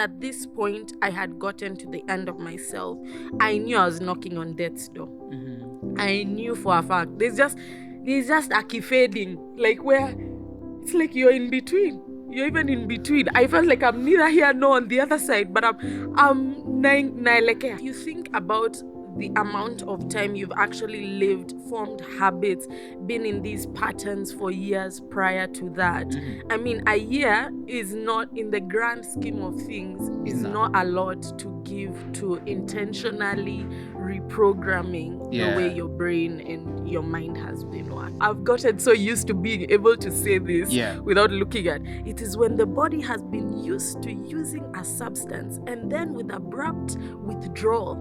At this point, I had gotten to the end of myself. I knew I was knocking on death's door. I knew for a fact. There's just a key fading, like where it's like you're in between. You're even in between. I felt like I'm neither here nor on the other side, but I'm like you think about the amount of time you've actually lived, formed habits, been in these patterns for years prior to that. I mean, a year is not, in the grand scheme of things, is not a lot to give to intentionally reprogramming the way your brain and your mind has been working. I've gotten so used to being able to say this without looking at it. Is when the body has been used to using a substance and then with abrupt withdrawal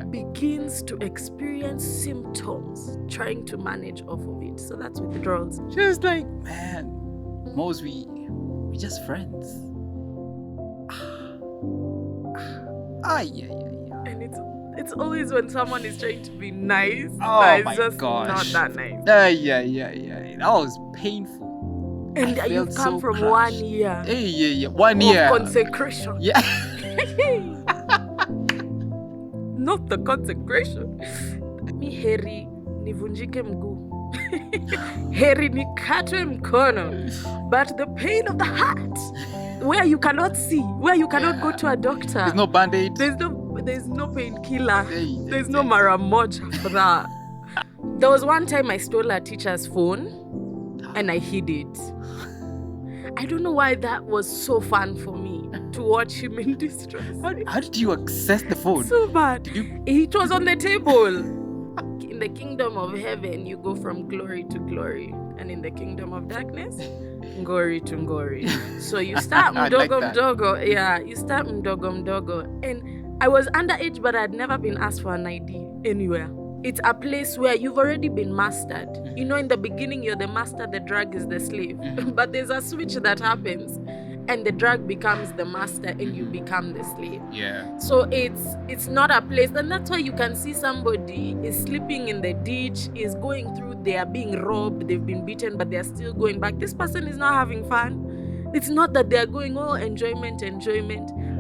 begins to experience symptoms trying to manage off of it. So that's withdrawals. She was like, man, Mose, we just friends. Yeah. And it's always when someone is trying to be nice, oh but it's just not that nice. Yeah. That was painful. And you've come from crushed. 1 year. Yeah. 1 year. Of consecration. Yeah. Not the consecration. Mi heri nivunjike mguu. Heri nikatwe mkono. But the pain of the heart, where you cannot see, where you cannot go to a doctor. There's no band-aid. There's no painkiller. There's no maramoja for that. There was one time I stole a teacher's phone and I hid it. I don't know why that was so fun for me, to watch him in distress. How did you access the phone? So bad. It was on the table. In the kingdom of heaven, you go from glory to glory. And in the kingdom of darkness, ngori to ngori. So you start mdogo mdogo. Yeah, you start mdogo mdogo. And I was underage, but I'd never been asked for an ID anywhere. It's a place where you've already been mastered. You know, in the beginning, you're the master, the drug is the slave. But there's a switch that happens, and the drug becomes the master, and you become the slave. Yeah. So it's not a place, and that's why you can see somebody is sleeping in the ditch, is going through, they are being robbed, they've been beaten, but they're still going back. This person is not having fun. It's not that they're going, oh, enjoyment.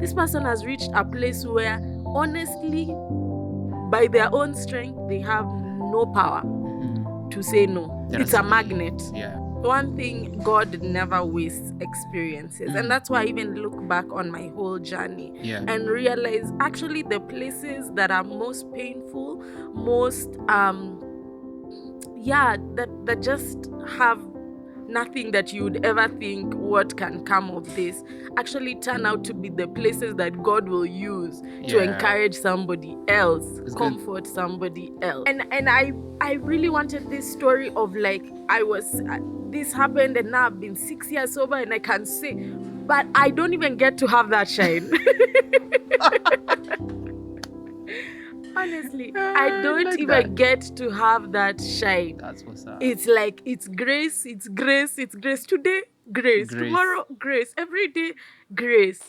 This person has reached a place where, honestly, by their own strength, they have no power to say no. It's a magnet. Yeah. One thing, God never wastes experiences. And that's why I even look back on my whole journey and realize actually the places that are most painful, most, that just have nothing that you would ever think what can come of this, actually turn out to be the places that God will use to encourage somebody else, comfort somebody else. And I really wanted this story of like, this happened and now I've been 6 years sober and I can say, but I don't even get to have that shine. Honestly, I don't even get to have that shine. That's what's up. It's like, it's grace. Today, grace. Tomorrow, grace. Every day, grace.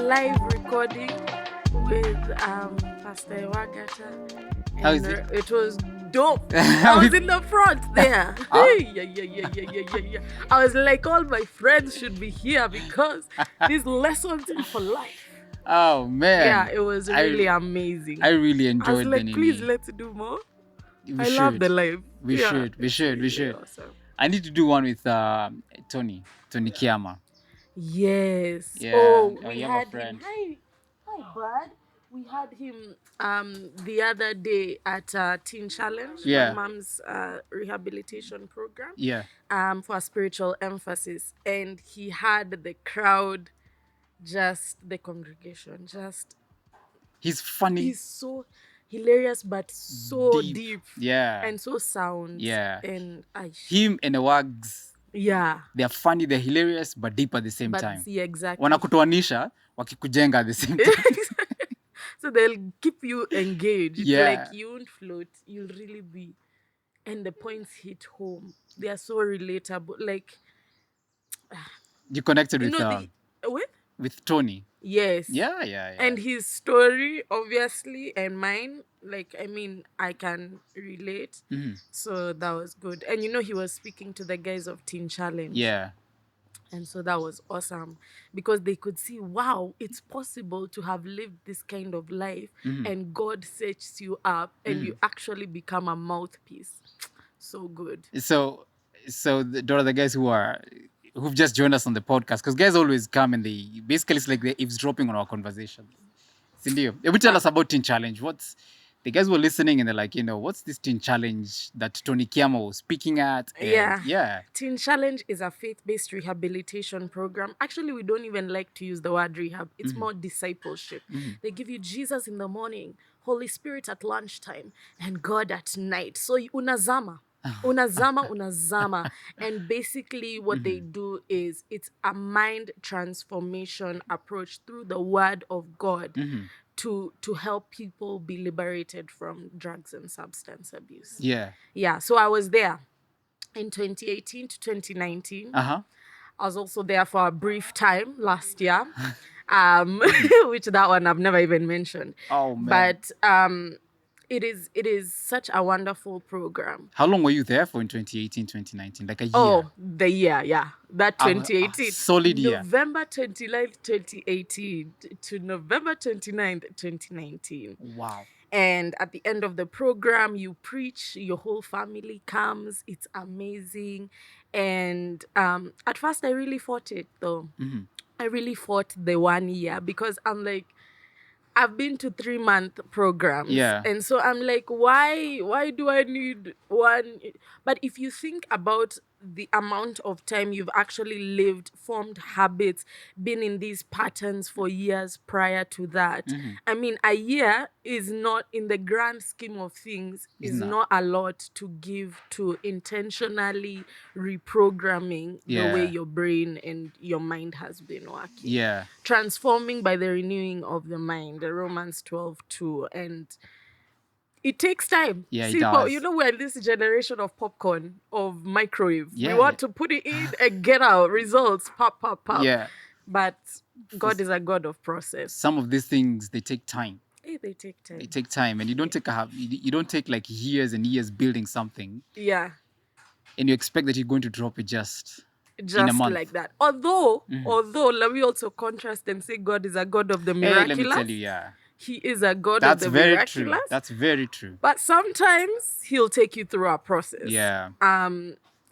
Live recording with Pastor Obwaka. How is it? It was dope. I was in the front there. Yeah. I was like, all my friends should be here because these lessons are for life. Oh man. Yeah, it was really amazing. I really enjoyed I was like, the please let's do more. I love the live. We should. Awesome. I need to do one with Tony Kiama. Yes. Yeah. Oh, we you have had a friend. him. Hi, bud. We had him the other day at Teen Challenge, my mom's rehabilitation program. Yeah. For a spiritual emphasis, and he had the crowd, the congregation, He's funny. He's so hilarious, but so deep. Yeah. And so sound. Yeah. And him and the Wags. Yeah. They're funny, they're hilarious, but deep at the same time. Yeah, exactly. Wanakutoanisha, wakikujenga at the same time. So they'll keep you engaged. Yeah. Like you won't float, you'll really be and the points hit home. They are so relatable. Like, You connected you with know, with Tony. yes. Yeah, yeah, yeah. And his story, obviously, and mine, like, I mean, I can relate. So that was good. And you know, he was speaking to the guys of Teen Challenge. Yeah. And so that was awesome because they could see, wow, it's possible to have lived this kind of life and God sets you up and you actually become a mouthpiece. So good. So, Dora, the guys who've just joined us on the podcast, because guys always come and they basically it's like they're eavesdropping on our conversations. Cindy, you tell us about Teen Challenge. What's the guys were listening and they're like, what's this Teen Challenge that Tony Kiamo was speaking at? And yeah. Teen Challenge is a faith-based rehabilitation program. Actually, we don't even like to use the word rehab. It's more discipleship. They give you Jesus in the morning, Holy Spirit at lunchtime, and God at night. So unazama. Unazama. And basically what they do is it's a mind transformation approach through the word of God to help people be liberated from drugs and substance abuse. Yeah. Yeah, so I was there in 2018 to 2019. I was also there for a brief time last year, which that one I've never even mentioned. Oh, man. But it is such a wonderful program. How long were you there for in 2018, 2019? Like a year? Oh, the year, yeah. That 2018. Solid year. November 29th, 2018 to November 29th, 2019. Wow. And at the end of the program, you preach, your whole family comes. It's amazing. And at first, I really fought it, though. I really fought the 1 year because I'm like, I've been to 3-month programs. Yeah. And so I'm like, why do I need one? But if you think about the amount of time you've actually lived, formed habits, been in these patterns for years prior to that, I mean, a year is not, in the grand scheme of things, is not a lot to give to intentionally reprogramming the way your brain and your mind has been working. Yeah. Transforming by the renewing of the mind, the Romans 12:2. And it takes time. Yeah, See, it does. you know, we're in this generation of popcorn, of microwave. Yeah. We want to put it in and get out results, pop, pop, pop. Yeah. But God is a God of process. Some of these things, they take time. They take time. They take time, and you don't take like years and years building something. Yeah. And you expect that you're going to drop it just in a month. Like that. Although, let me also contrast and say God is a God of the miraculous. Hey, let me tell you, yeah. He is a God of the miraculous. True. That's very true. But sometimes he'll take you through a process. Yeah.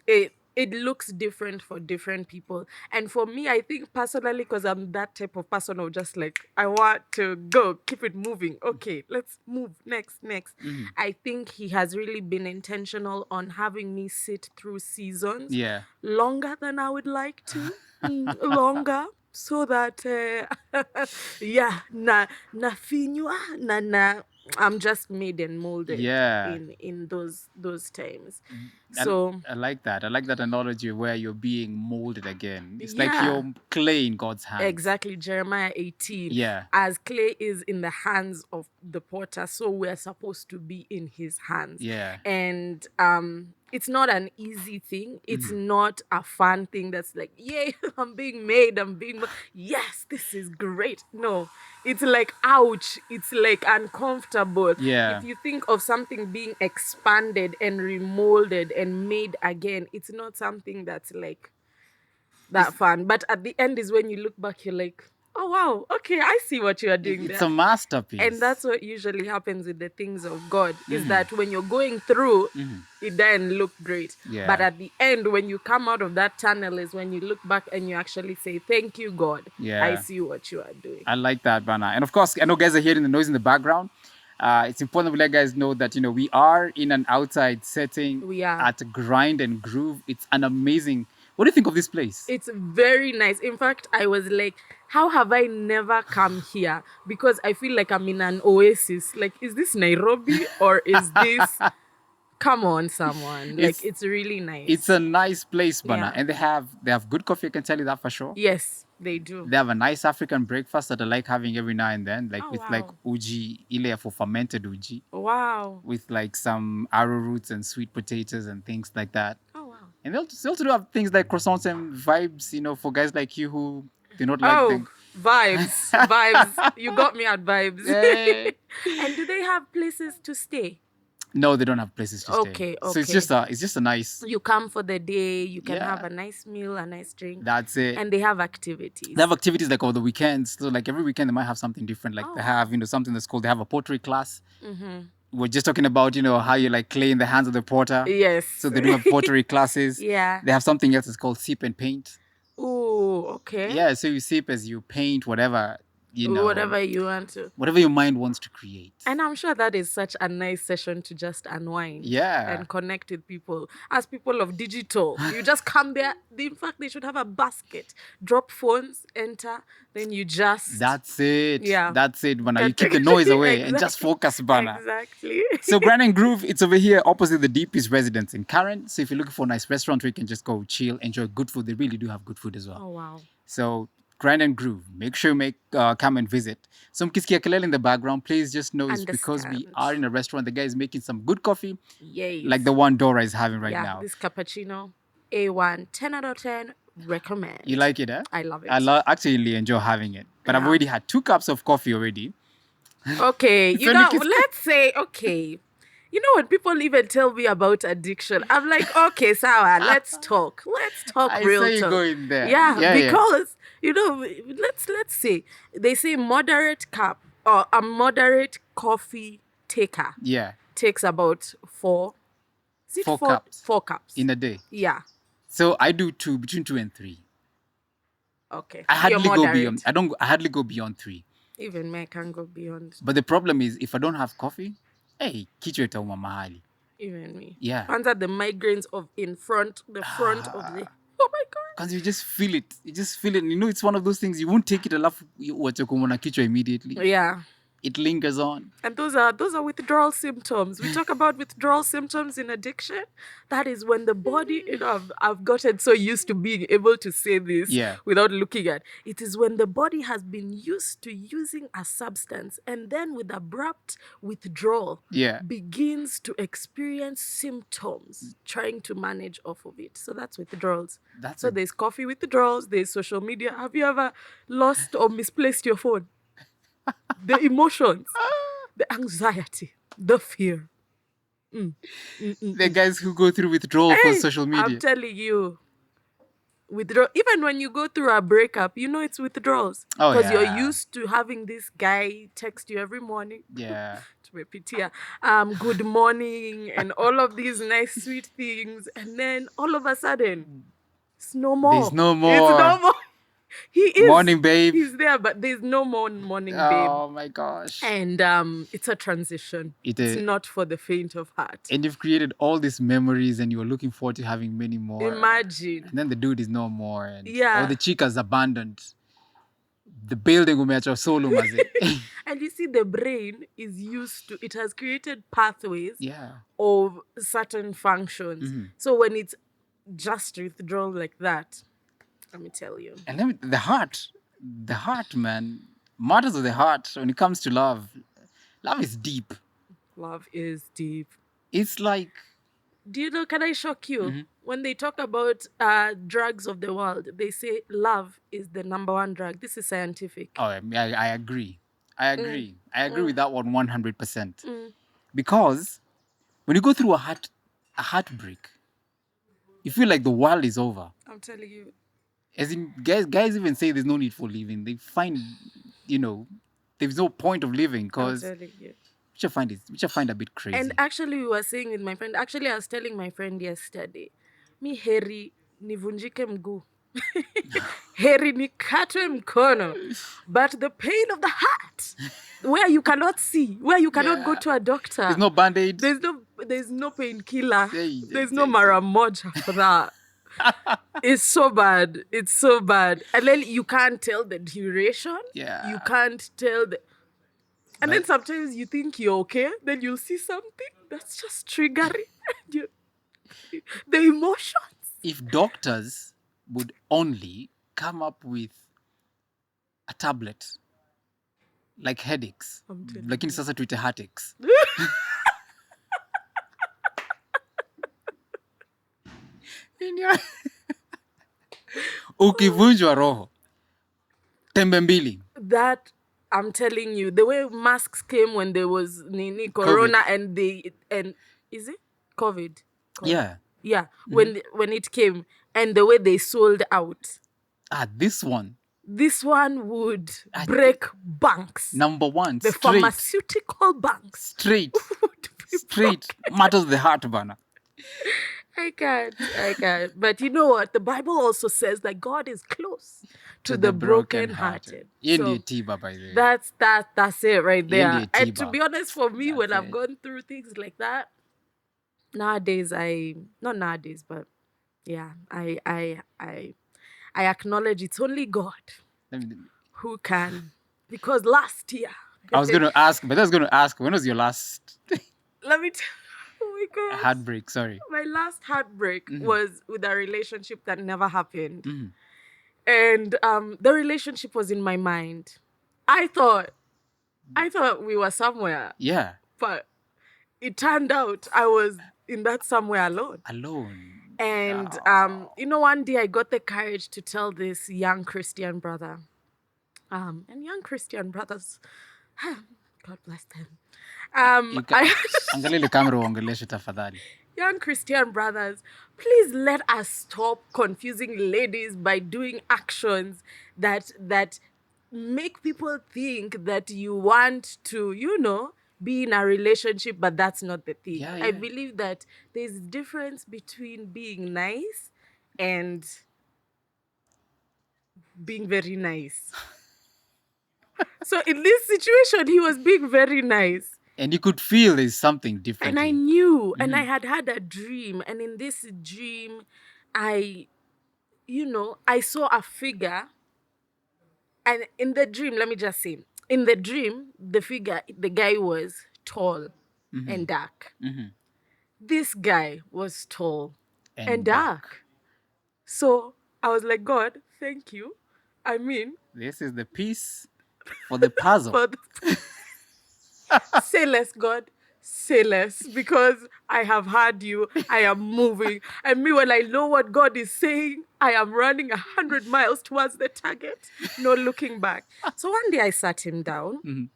It looks different for different people. And for me, I think personally, because I'm that type of person of just like, I want to go, keep it moving. Okay, let's move next. I think he has really been intentional on having me sit through seasons longer than I would like to. Longer. So that, I'm just made and molded in those times. So I like that. I like that analogy where you're being molded again. It's like you're clay in God's hands. Exactly, Jeremiah 18. Yeah. As clay is in the hands of the potter, so we're supposed to be in his hands. Yeah. And it's not an easy thing. It's not a fun thing that's like, yay, I'm being made, yes, this is great. No, it's like, ouch. It's like uncomfortable. Yeah. If you think of something being expanded and remolded and made again, it's not something that's like that fun. But at the end is when you look back, you're like, oh, wow, okay, I see what you are doing there. It's a masterpiece. And that's what usually happens with the things of God, is that when you're going through, it doesn't look great. Yeah. But at the end, when you come out of that tunnel is when you look back and you actually say, thank you, God. Yeah. I see what you are doing. I like that, Bana. And of course, I know guys are hearing the noise in the background. It's important to let guys know that, we are in an outside setting. We are. At Grind and Groove. It's an amazing... What do you think of this place? It's very nice. In fact, I was like, how have I never come here? Because I feel like I'm in an oasis. Like, is this Nairobi or is this Come on, someone. Like, It's it's really nice. it's a nice place, Bana, Yeah. and they have good coffee. I can tell you that for sure. Yes, they do. They have a nice African breakfast that I like having every now and then, like Oh, with like wow. uji, ile for fermented uji, Wow. with like some arrowroots and sweet potatoes and things like that. Oh, wow. And they also do have things like croissants and vibes, for guys like you who do not like Oh, them. vibes. Vibes. You got me at vibes. Eh. And do they have places to stay? No, they don't have places to stay. Okay, So okay. it's just a nice. You come for the day, you can Yeah. have a nice meal, a nice drink. That's it. And they have activities. They have activities like over the weekends. So like every weekend they might have something different. Like they have something that's called, they have a pottery class. We're just talking about how you like clay in the hands of the potter. Yes. So they do have pottery classes. Yeah. They have something else that's called sip and paint. Ooh, okay. Yeah, so you sip as you paint whatever whatever you want to. Whatever your mind wants to create. And I'm sure that is such a nice session to just unwind. Yeah. And connect with people. As people of digital, you just come there. In fact, they should have a basket. Drop phones, enter, then you just... That's it. Yeah. That's it, Bana. You keep the noise away and just focus, Bana. Exactly. So Grand and Groove, it's over here opposite the DP's residence in Karen. So if you're looking for a nice restaurant where you can just go chill, enjoy good food, they really do have good food as well. Oh, wow. So Grand and Groove, make sure you come and visit. So mkisikia kelele in the background, please just know it's because we are in a restaurant. The guy is making some good coffee. Yes. Like the one Dora is having right now. This cappuccino, A1, 10 out of 10, recommend. You like it, eh? I love it. I actually enjoy having it. But I've already had 2 cups of coffee already. Okay, let's say, okay. You know, when people even tell me about addiction, I'm like, okay, Sawa, let's talk. Let's talk real talk. I say you go in there. Yeah, because, let's say, they say moderate cup or a moderate coffee taker. Yeah. Takes about 4 cups. 4 cups. In a day. Yeah. So I do between 2 and 3. Okay. I hardly go beyond. I hardly go beyond 3. Even me, I can't go beyond. But the problem is, if I don't have coffee, hey, kichwa itauma mahali. Even me. Yeah. Under the migraines of the front of the... Oh my God. Because you just feel it. You just feel it. It's one of those things, you won't take it alafu uache kuumwa kichwa immediately. Yeah. It lingers on. And those are withdrawal symptoms. We talk about withdrawal symptoms in addiction. That is when the body, I've gotten so used to being able to say this without looking at. It is when the body has been used to using a substance and then with abrupt withdrawal begins to experience symptoms trying to manage off of it. So that's withdrawals. There's coffee withdrawals, there's social media. Have you ever lost or misplaced your phone? The emotions, the anxiety, the fear. The guys who go through withdrawal for social media. I'm telling you, withdrawal. Even when you go through a breakup, it's withdrawals. Because you're used to having this guy text you every morning. Yeah. Good morning, and all of these nice, sweet things. And then all of a sudden, it's no more. There's no more. It's no more. He is. Morning, babe. He's there, but there's no more morning, babe. Oh, my gosh. And it's a transition. It's not for the faint of heart. And you've created all these memories and you're looking forward to having many more. Imagine. And then the dude is no more. And, or the chick has abandoned. The building umeacha solo maze. And you see, the brain is used to, it has created pathways of certain functions. Mm-hmm. So when it's just withdrawn like that, let me tell you. And then the heart, man, matters of the heart when it comes to love. Love is deep. Love is deep. It's like... Do you know, can I shock you? Mm-hmm. When they talk about drugs of the world, they say love is the number 1 drug. This is scientific. Oh, I agree. I agree with that one 100%. Because when you go through a heartbreak, you feel like the world is over. I'm telling you. As in, guys even say there's no need for living. They find, there's no point of living because which I find a bit crazy. And actually, we were saying with my friend, I was telling my friend yesterday, mi heri nivunjike mguu. Heri nikatwe mkono. But the pain of the heart, where you cannot see, where you cannot go to a doctor. There's no Band-Aid. There's no painkiller. There's no maramoja for that. It's so bad. It's so bad. And then you can't tell the duration. Yeah. You can't tell And then sometimes you think you're okay, then you'll see something that's just triggering you, the emotions. If doctors would only come up with a tablet like headaches, I'm telling lakini you. sasa tuite heartaches. Ukivunjwa roho, tembe mbili. That, I'm telling you, the way masks came when there was Nini Corona COVID. and is it COVID? Yeah. Yeah, when it came and the way they sold out. This one. This one would break banks. Number one, the straight. Pharmaceutical banks. Straight. Straight. Matters the heart, Bana. I can't. But you know what? The Bible also says that God is close to the brokenhearted. So tiba, by the way. That's it right there. And to tiba. be honest, for me, when I've gone through things like that, nowadays not nowadays, but yeah, I acknowledge it's only God who can. Because last year, I was gonna ask, when was your last let me tell oh my God. heartbreak? Sorry. My last heartbreak was with a relationship that never happened. And the relationship was in my mind. I thought we were somewhere. Yeah. But it turned out I was in that somewhere alone. And one day I got the courage to tell this young Christian brother. And young Christian brothers, God bless them. Young Christian brothers, please let us stop confusing ladies by doing actions that make people think that you want to, be in a relationship, but that's not the thing. Yeah. I believe that there's a difference between being nice and being very nice. So in this situation, he was being very nice. And you could feel there's something different. And I knew, and I had a dream. And in this dream, I saw a figure. And in the dream, let me just say, in the dream, the guy was tall and dark. This guy was tall and dark. So I was like, God, thank you. I mean, this is the piece for the puzzle. Say less, God. Say less, because I have heard you. I am moving. And me, when I know what God is saying, I am running 100 miles towards the target, no looking back. So one day I sat him down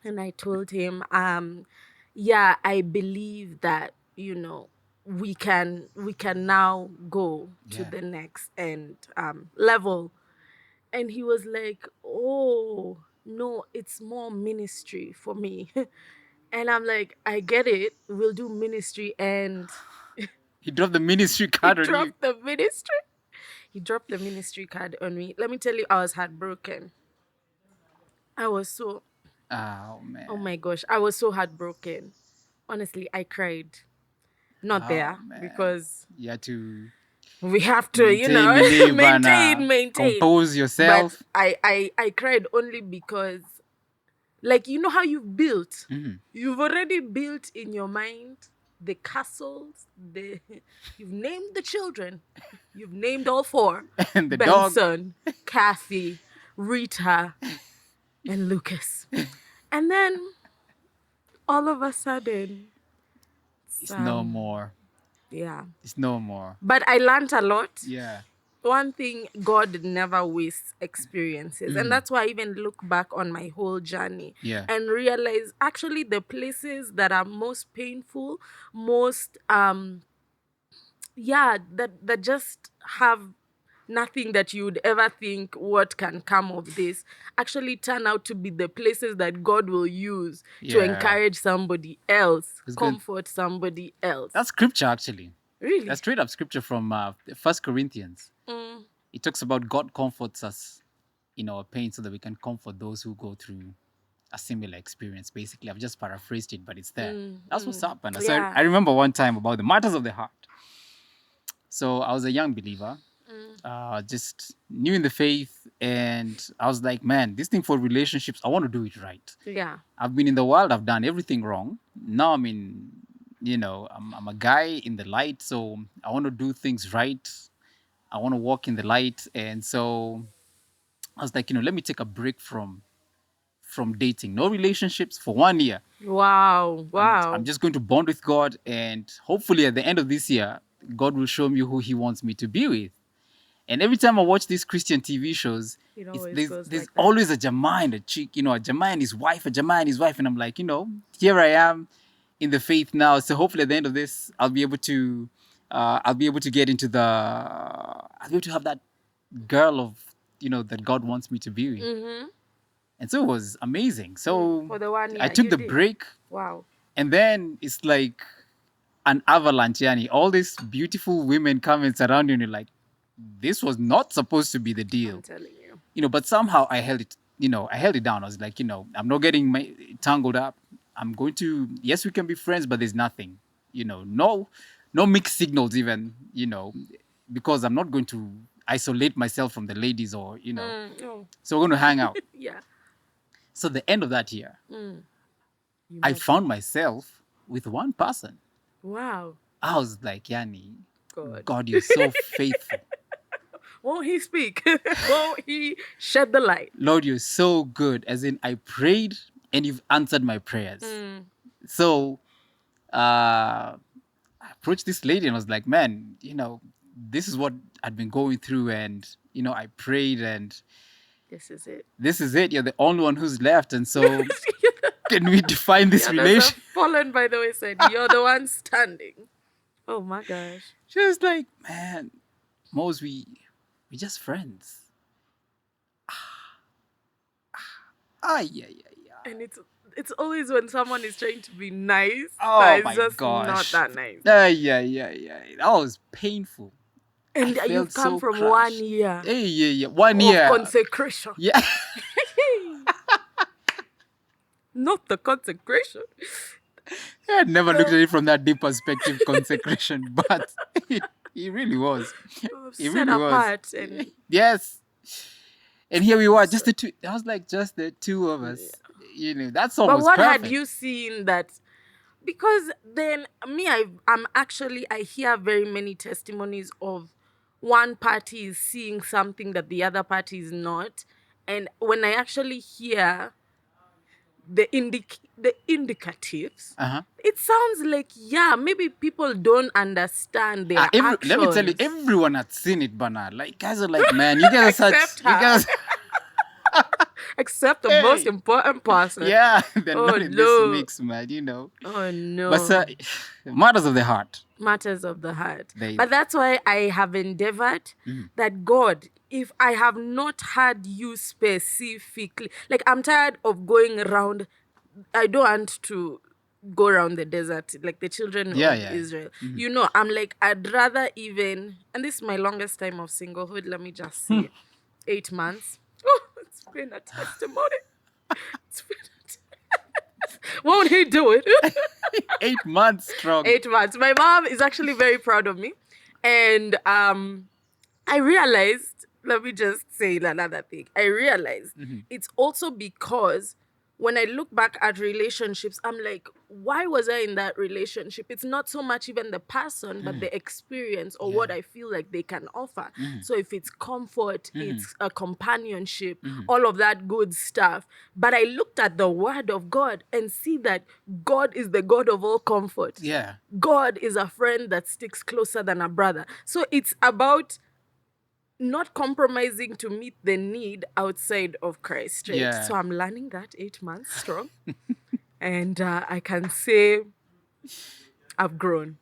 and I told him, I believe that, we can now go to the next level. And he was like, oh, no, it's more ministry for me. And I'm like, I get it. We'll do ministry. And he dropped the ministry card on you. He dropped the ministry card on me. Let me tell you, I was heartbroken. I was so... Oh, man. Oh, my gosh. I was so heartbroken. Honestly, I cried. Not there, man. Because... You had to... We have to, maintain. Compose yourself. But I cried only because... Like, you know how you've built? You've already built in your mind the castles, you've named the children. You've named all four. And the Benson, dog. Kathy, Rita, and Lucas. And then, all of a sudden... It's no more. Yeah. It's no more. But I learned a lot. Yeah. One thing, God never wastes experiences. And that's why I even look back on my whole journey and realize actually the places that are most painful, most, that just have nothing that you would ever think what can come of this, actually turn out to be the places that God will use to encourage somebody else, comfort somebody else. That's scripture, actually. Really? That's straight up scripture from 1 Corinthians. It talks about God comforts us in our pain so that we can comfort those who go through a similar experience. Basically, I've just paraphrased it, but it's there. That's what's up. And I remember one time about the matters of the heart. So I was a young believer just new in the faith, and I was like, man, this thing for relationships, I want to do it right. Yeah. I've been in the world, I've done everything wrong. Now I'm in, I'm a guy in the light, so I want to do things right. I want to walk in the light, and so I was like, let me take a break from dating, no relationships for 1 year. Wow. I'm just going to bond with God, and hopefully at the end of this year, God will show me who He wants me to be with. And every time I watch these Christian TV shows, It always there's goes there's like that. always a Jamai and a chick, a Jamai and his wife, a Jamai and his wife, and I'm like, here I am in the faith now. So hopefully at the end of this, I'll be able to get into I'll be able to have that girl of, that God wants me to be with. Mm-hmm. And so it was amazing. So For the 1 year, I took you the did. break, Wow. and then it's like an avalanche, yani. All these beautiful women come and surround you, and you're like, this was not supposed to be the deal. I'm telling you. But somehow I held it, I held it down. I was like, I'm not getting tangled up. I'm going to, yes, we can be friends, but there's nothing, no mixed signals even, because I'm not going to isolate myself from the ladies or, No. so we're going to hang out. Yeah. So the end of that year, You I met- found myself with one person. Wow. I was like, Yani, God. God, you're so faithful. Won't He speak? Won't He shed the light? Lord, you're so good. As in, I prayed and you've answered my prayers. So I approached this lady and I was like, man, this is what I'd been going through. And, I prayed and This is it. this is it. You're the only one who's left. And so can we define this relation? Fallen by the wayside. You're the one standing. Oh my gosh. She was like, man, Mose, we just friends. Yeah. And it's always when someone is trying to be nice Oh that is my just gosh. not that nice. Yeah. That was painful. And I you've felt come so from crushed. 1 year Yeah. 1 of year. consecration. Yeah. Not the consecration. I had never looked at it from that deep perspective, consecration, but it really was. It Set really was. apart and Yes. And here we were, just the two. I was like, just the two of us. That song but was what perfect. had you seen that? Because then me, I hear very many testimonies of one party is seeing something that the other party is not, and when I actually hear the indicatives, Uh-huh. it sounds like maybe people don't understand their actions. Let me tell you, everyone had seen it, Bana. Like, guys are like, man, you guys are Except such. You her. guys. Except the most important person. Yeah, they're Oh, not in no. this mix, man. Oh no. But matters of the heart. Matters of the heart. They- But that's why I have endeavored that God, if I have not had you specifically, like I'm tired of going around, I don't want to go around the desert like the children of Israel. I'm like, I'd rather even, and this is my longest time of singlehood, let me just say, 8 months. Oh, it's been a testimony. It's been Won't He do it? 8 months strong. 8 months. My mom is actually very proud of me. And I realized, let me just say another thing. I realized it's also because when I look back at relationships, I'm like, why was I in that relationship? It's not so much even the person, but the experience or what I feel like they can offer. So if it's comfort, it's a companionship, all of that good stuff. But I looked at the word of God and see that God is the God of all comfort. Yeah. God is a friend that sticks closer than a brother. So it's about not compromising to meet the need outside of Christ, right? Yeah. So I'm learning that 8 months strong. And I can say I've grown.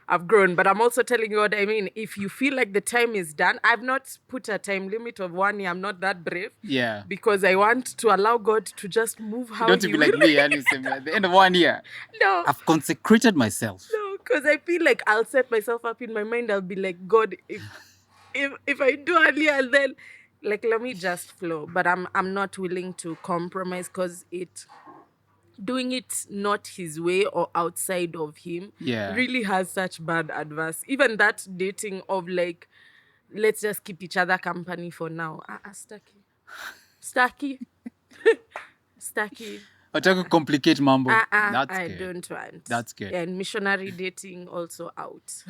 But I'm also telling you what I mean. If you feel like the time is done, I've not put a time limit of 1 year. I'm not that brave. Yeah. Because I want to allow God to just move how Don't He be like will. me, and you say, at the end of 1 year, No. I've consecrated myself. No, because I feel like I'll set myself up in my mind. I'll be like, God, if I do earlier, then like let me just flow. But I'm not willing to compromise because doing it not His way or outside of Him Yeah. really has such bad adverse. Even that dating of like let's just keep each other company for now. Stucky. Wataka complicate mambo. That's I good. don't want. That's good. And missionary dating also out.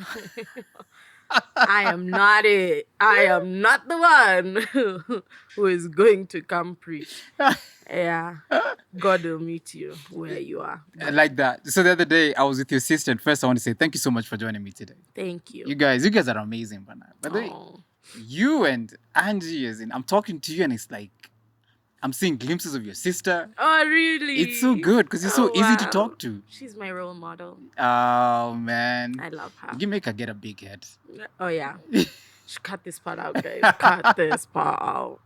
I am not it. I am not the one who is going to come preach. Yeah. God will meet you where you are. I like that. So the other day I was with your sister, and first I want to say thank you so much for joining me today. Thank you. You guys are amazing, Bana. But you and Angie, I'm talking to you, and it's like I'm seeing glimpses of your sister. Oh, really? It's so good because you're so easy to talk to. She's my role model. Oh, man. I love her. You make her get a big head. Oh, yeah. Cut this part out, guys. Cut this part out.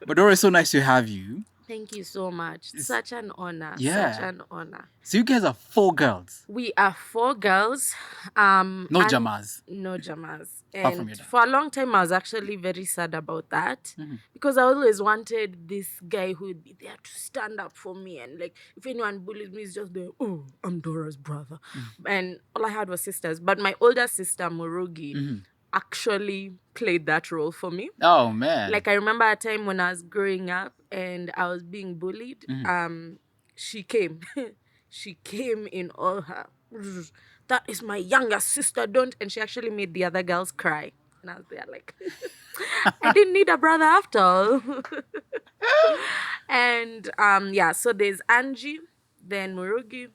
But Dora, it's so nice to have you. Thank you so much. Such an honor. Yeah. Such an honor. So you guys are 4 girls. We are 4 girls. No jamas. No jamas. Apart from And your dad. for a long time, I was actually very sad about that because I always wanted this guy who would be there to stand up for me. And like, if anyone bullies me, it's just the, oh, I'm Dora's brother. And all I had was sisters. But my older sister, Murugi, actually played that role for me. Oh, man. Like, I remember a time when I was growing up and I was being bullied. She came. She came in all her, that is my younger sister, don't. And she actually made the other girls cry. And I was there like, I didn't need a brother after all. And yeah, so there's Angie, then Murugi,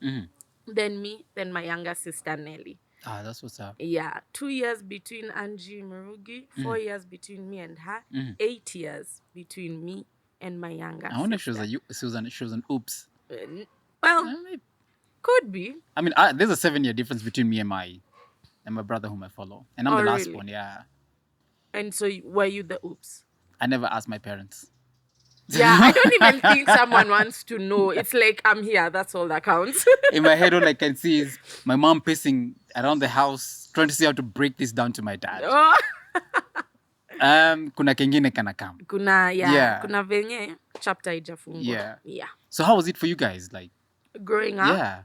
then me, then my younger sister, Nelly. Ah, that's what's up. Yeah, 2 years between Angie and Murugi, 4 years between me and her, 8 years between me and my younger sister. I wonder if she was an oops. Well, could be. I mean, there's a 7-year difference between me and my brother whom I follow. And I'm the last really? one, yeah. And so were you the oops? I never asked my parents. Yeah, I don't even think someone wants to know. It's like, I'm here, that's all that counts. In my head, all I can see is my mom pacing around the house, trying to see how to break this down to my dad. Oh. Kuna kengine kana kam. Kuna Yeah. kuna venye chapter ijafungwa. Yeah. Yeah. So how was it for you guys? Like, growing up? yeah.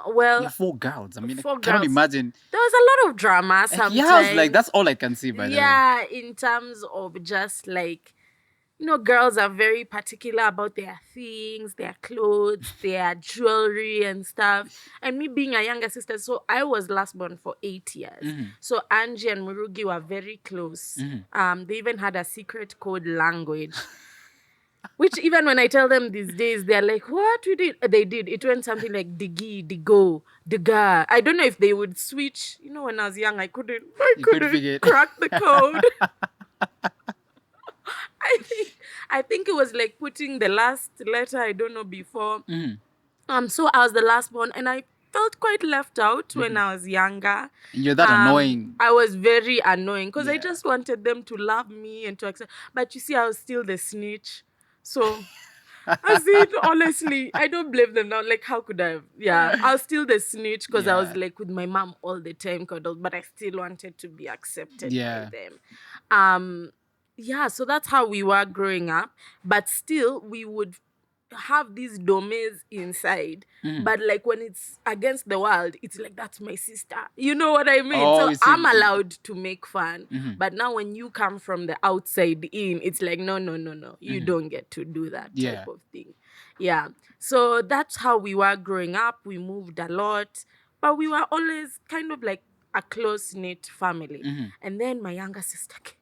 Well, You're 4 girls. I mean, 4 I cannot girls. imagine. There was a lot of drama sometimes. Yeah, I was like, that's all I can see by the way. Yeah, in terms of just like, you know, girls are very particular about their things, their clothes, their jewelry and stuff. And me being a younger sister, so I was last born for 8 years. So Angie and Murugi were very close. They even had a secret code language. Which even when I tell them these days, they're like, what we did? They did. It went something like diggy, digo, diga. I don't know if they would switch. You know, when I was young, I couldn't crack the code. I think it was like putting the last letter, I don't know, before. So I was the last born, and I felt quite left out when I was younger. And you're that annoying. I was very annoying because I just wanted them to love me and to accept. But you see, I was still the snitch. So, I said, honestly, I don't blame them now. Like, how could I have? Yeah, I was still the snitch because I was like with my mom all the time, cuddled, but I still wanted to be accepted by them. Yeah, so that's how we were growing up. But still, we would have these domains inside. But like when it's against the world, it's like, that's my sister. You know what I mean? Oh, so I'm allowed to make fun. But now when you come from the outside in, it's like, no. You don't get to do that type of thing. Yeah. So that's how we were growing up. We moved a lot. But we were always kind of like a close-knit family. And then my younger sister came.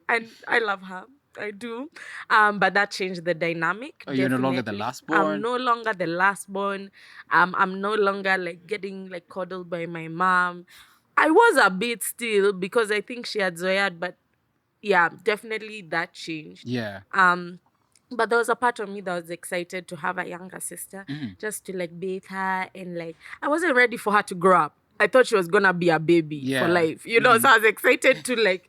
And I love her. I do. But that changed the dynamic. Oh, you're no longer the last born? I'm no longer the last born. I'm no longer like getting like coddled by my mom. I was a bit still because I think she had Zoyad, but yeah, definitely that changed. Yeah. But there was a part of me that was excited to have a younger sister, just to like bathe her, and like I wasn't ready for her to grow up. I thought she was gonna be a baby for life, you know. So I was excited to like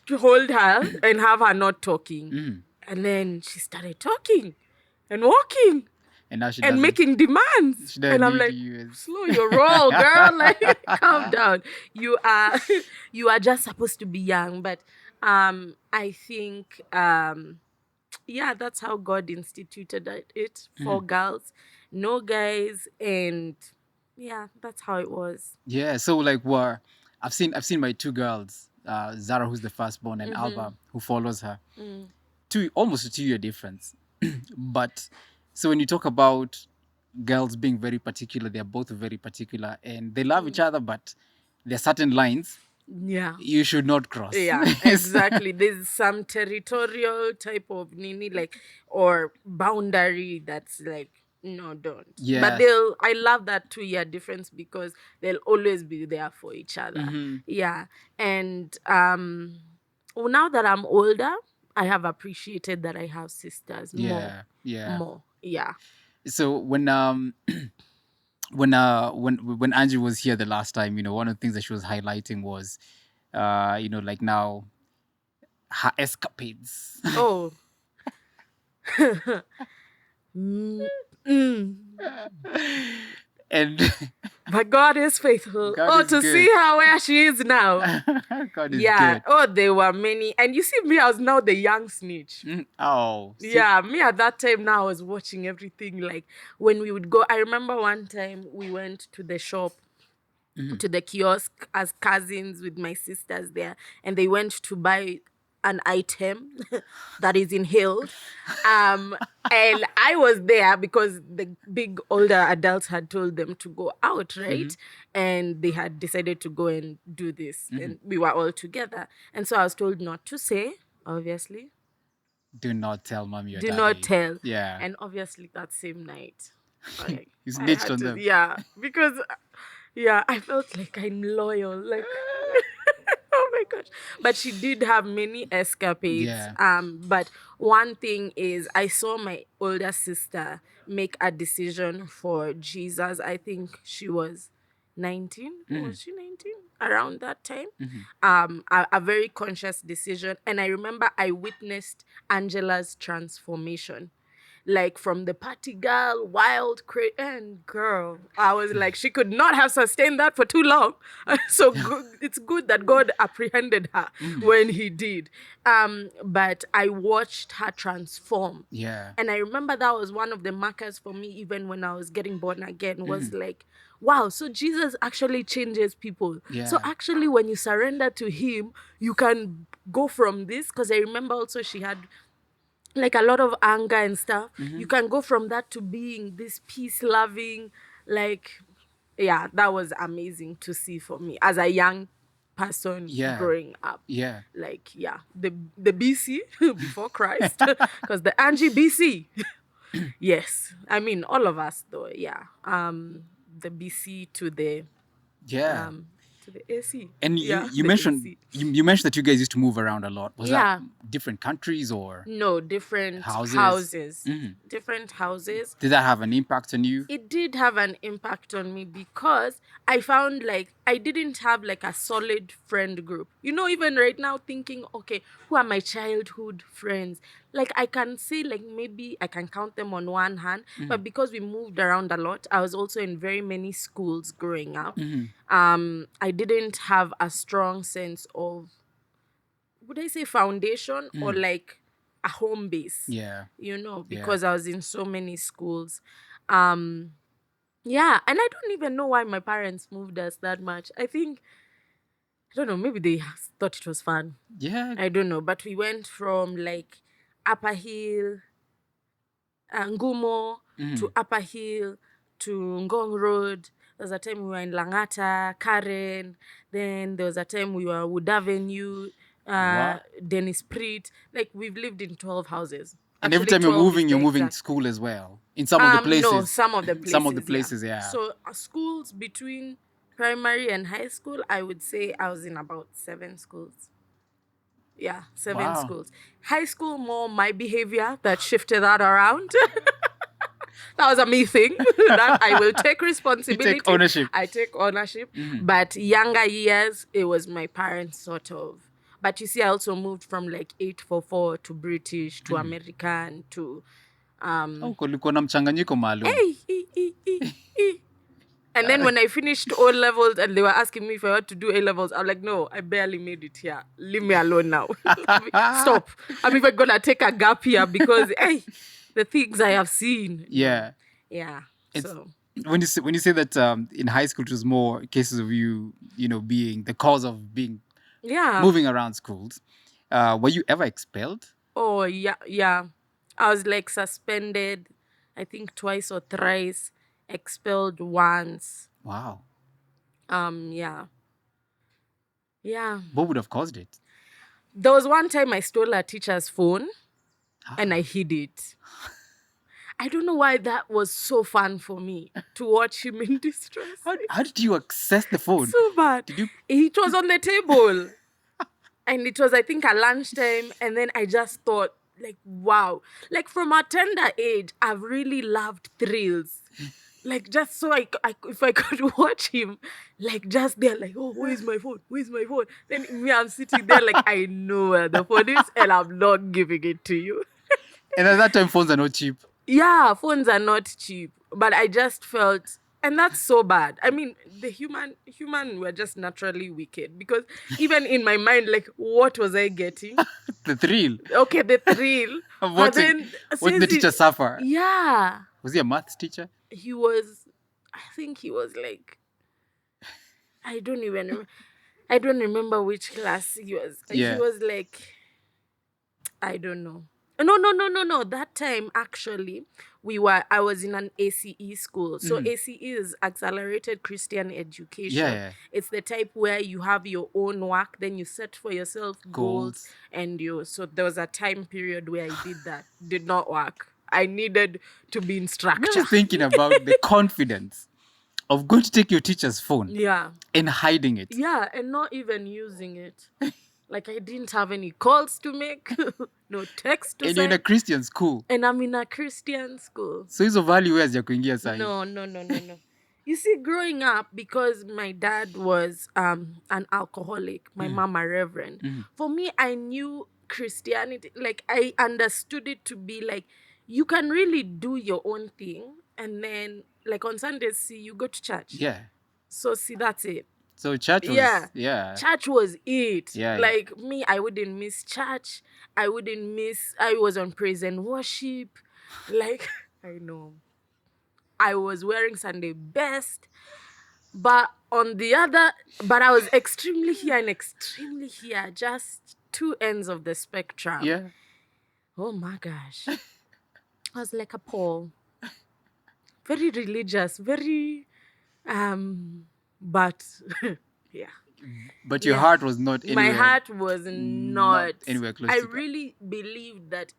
to hold her and have her not talking. And then she started talking and walking And now she and making demands. And I'm like, slow your roll, girl. Like, calm down. You are just supposed to be young. But I think that's how God instituted it for girls. No guys, and yeah, that's how it was. Yeah, so like I've seen my two girls, Zara, who's the firstborn, and Alba, who follows her. Almost a 2-year difference. But so when you talk about girls being very particular, they're both very particular, and they love each other, but there are certain lines Yeah. you should not cross. Yeah, exactly. There's some territorial type of nini, like, or boundary that's like, no, don't. Yeah. But I love that 2-year difference because they'll always be there for each other. Yeah. And well, now that I'm older, I have appreciated that I have sisters more. Yeah. More. Yeah. So when Angie was here the last time, one of the things that she was highlighting was, like now her escapades. Oh. And but God is faithful. God is to good. see her where she is now. God is Yeah. good. Oh, there were many. And you see, me, I was now the young snitch. Oh. Yeah, me at that time now I was watching everything. Like when we would go, I remember one time we went to the shop, to the kiosk as cousins with my sisters there, and they went to buy an item that is in heels. And I was there because the big older adults had told them to go out, right? And they had decided to go and do this. And we were all together. And so I was told not to say, obviously. Do not tell mommy or Do daddy. not tell. Yeah. And obviously that same night. You snitched on them. Yeah. Because, I felt like I'm loyal. Like, oh my gosh. But she did have many escapades. Yeah. But one thing is I saw my older sister make a decision for Jesus. I think she was 19. Was she 19? Around that time. A very conscious decision. And I remember I witnessed Angela's transformation. Like from the party girl, wild, and girl, I was like, she could not have sustained that for too long. So it's good that God apprehended her when he did. But I watched her transform. Yeah. And I remember that was one of the markers for me, even when I was getting born again, was like, wow, so Jesus actually changes people. Yeah. So actually, when you surrender to him, you can go from this. Because I remember also she had like a lot of anger and stuff. You can go from that to being this peace-loving, like, yeah, that was amazing to see for me as a young person growing up. Yeah. Like, the BC before Christ, because the Angie BC. Yes. I mean, all of us though, yeah. The BC to the to the AC. And you mentioned you mentioned that you guys used to move around a lot. Was that different countries or? No, different houses. Different houses. Did that have an impact on you? It did have an impact on me because I found like I didn't have like a solid friend group. Even right now thinking, okay, who are my childhood friends? Like I can say like maybe I can count them on one hand, but because we moved around a lot, I was also in very many schools growing up. I didn't have a strong sense of, would I say foundation or like a home base? Yeah. Because I was in so many schools. And I don't even know why my parents moved us that much. I think, I don't know, maybe they thought it was fun. Yeah. I don't know, but we went from like Upper Hill, Ngumo, to Upper Hill, to Ngong Road. There was a time we were in Langata, Karen. Then there was a time we were Wood Avenue, Dennis Prit. Like we've lived in 12 houses. And every time you're moving school as well. In some of the places. No, some of the places. Some of the places, yeah. So schools between primary and high school, I would say I was in about 7 schools. Yeah, 7 schools. High school, more my behavior that shifted that around. That was a me thing. That I will take responsibility. You take ownership. I take ownership. But younger years, it was my parents sort of. But you see, I also moved from like 844 to British to American to... kulikuwa na mchanganyiko maalum. And then when I finished O levels and they were asking me if I had to do A levels, I'm like, no, I barely made it here. Leave me alone now. Stop. I'm even gonna take a gap here because the things I have seen. Yeah. Yeah. So when you say that in high school it was more cases of you being the cause of being Yeah. moving around schools, were you ever expelled? Oh, yeah, yeah. I was like suspended, I think twice or thrice, expelled once. Wow. Yeah. Yeah. What would have caused it? There was one time I stole a teacher's phone and I hid it. I don't know why that was so fun for me to watch him in distress. How did you access the phone? So bad. Did you? It was on the table. And it was, I think, at lunchtime. And then I just thought, like, wow. Like, from a tender age, I've really loved thrills. Like, just so if I could watch him, like, just there, like, oh, where's my phone? Where's my phone? Then me, I'm sitting there, like, I know where the phone is, and I'm not giving it to you. And at that time, phones are not cheap. Yeah, phones are not cheap, but I just felt, and that's so bad. I mean, the human were just naturally wicked, because even in my mind, like, what was I getting? The thrill Okay, the thrill. of But watching then the teacher suffer. Yeah, Was he a maths teacher? he was. I think he was like, I don't even. I don't remember which class he was. Yeah. He was like, I don't know. No. That time, actually, I was in an ACE school. So ACE is Accelerated Christian Education. Yeah. It's the type where you have your own work, then you set for yourself goals, Goals. and so there was a time period where I did that. Did not work. I needed to be in I'm structure. just thinking about the confidence of going to take your teacher's phone Yeah. and hiding it. Yeah, and not even using it. Like, I didn't have any calls to make, no text to And you're in a send. Christian school. And I'm in a Christian school. So hizo value ya kuingia sahi. No. You see, growing up, because my dad was an alcoholic, my mom a reverend, for me, I knew Christianity, like, I understood it to be like, you can really do your own thing, and then, like, on Sundays, see, you go to church. Yeah. So, see, that's it. So church was Yeah. Church was it. Yeah. Like, me, I wouldn't miss church. I was on praise and worship. Like, I know. I was wearing Sunday best. But I was extremely here and extremely here. Just two ends of the spectrum. Yeah. Oh my gosh. I was like a Paul. Very religious, very but yeah. But your heart was not anywhere. My heart was not anywhere close I to that. really believed that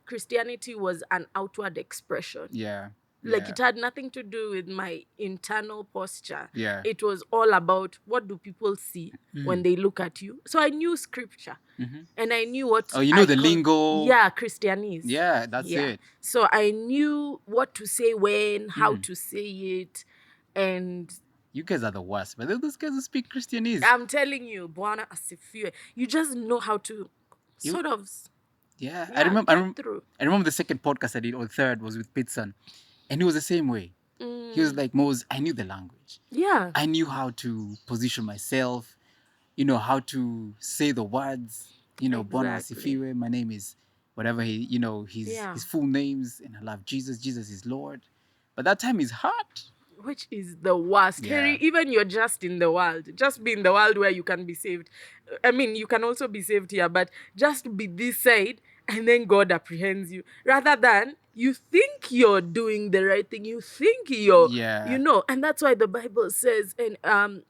Christianity was an outward expression. Yeah. Like, it had nothing to do with my internal posture. Yeah. It was all about, what do people see when they look at you? So I knew scripture. And I knew what Oh, you know the lingo. Yeah, Christianese. Yeah, that's it. So I knew what to say when, how to say it, and You guys are the worst. But those guys who speak Christianese. I'm telling you, Bwana asifiwe. You just know how to sort of. Yeah. Yeah, I remember through. I remember the second podcast I did, or third, was with Pitson. And he was the same way. He was like, Mose, I knew the language. Yeah. I knew how to position myself, how to say the words, Bwana Exactly. asifiwe, my name is whatever his full names, and I love Jesus. Jesus is Lord. But that time is hard. Which is the worst. Yeah. Harry, even you're just in the world. Just be in the world where you can be saved. I mean, you can also be saved here, but just be this side, and then God apprehends you. Rather than you think you're doing the right thing. You think you're, and that's why the Bible says, and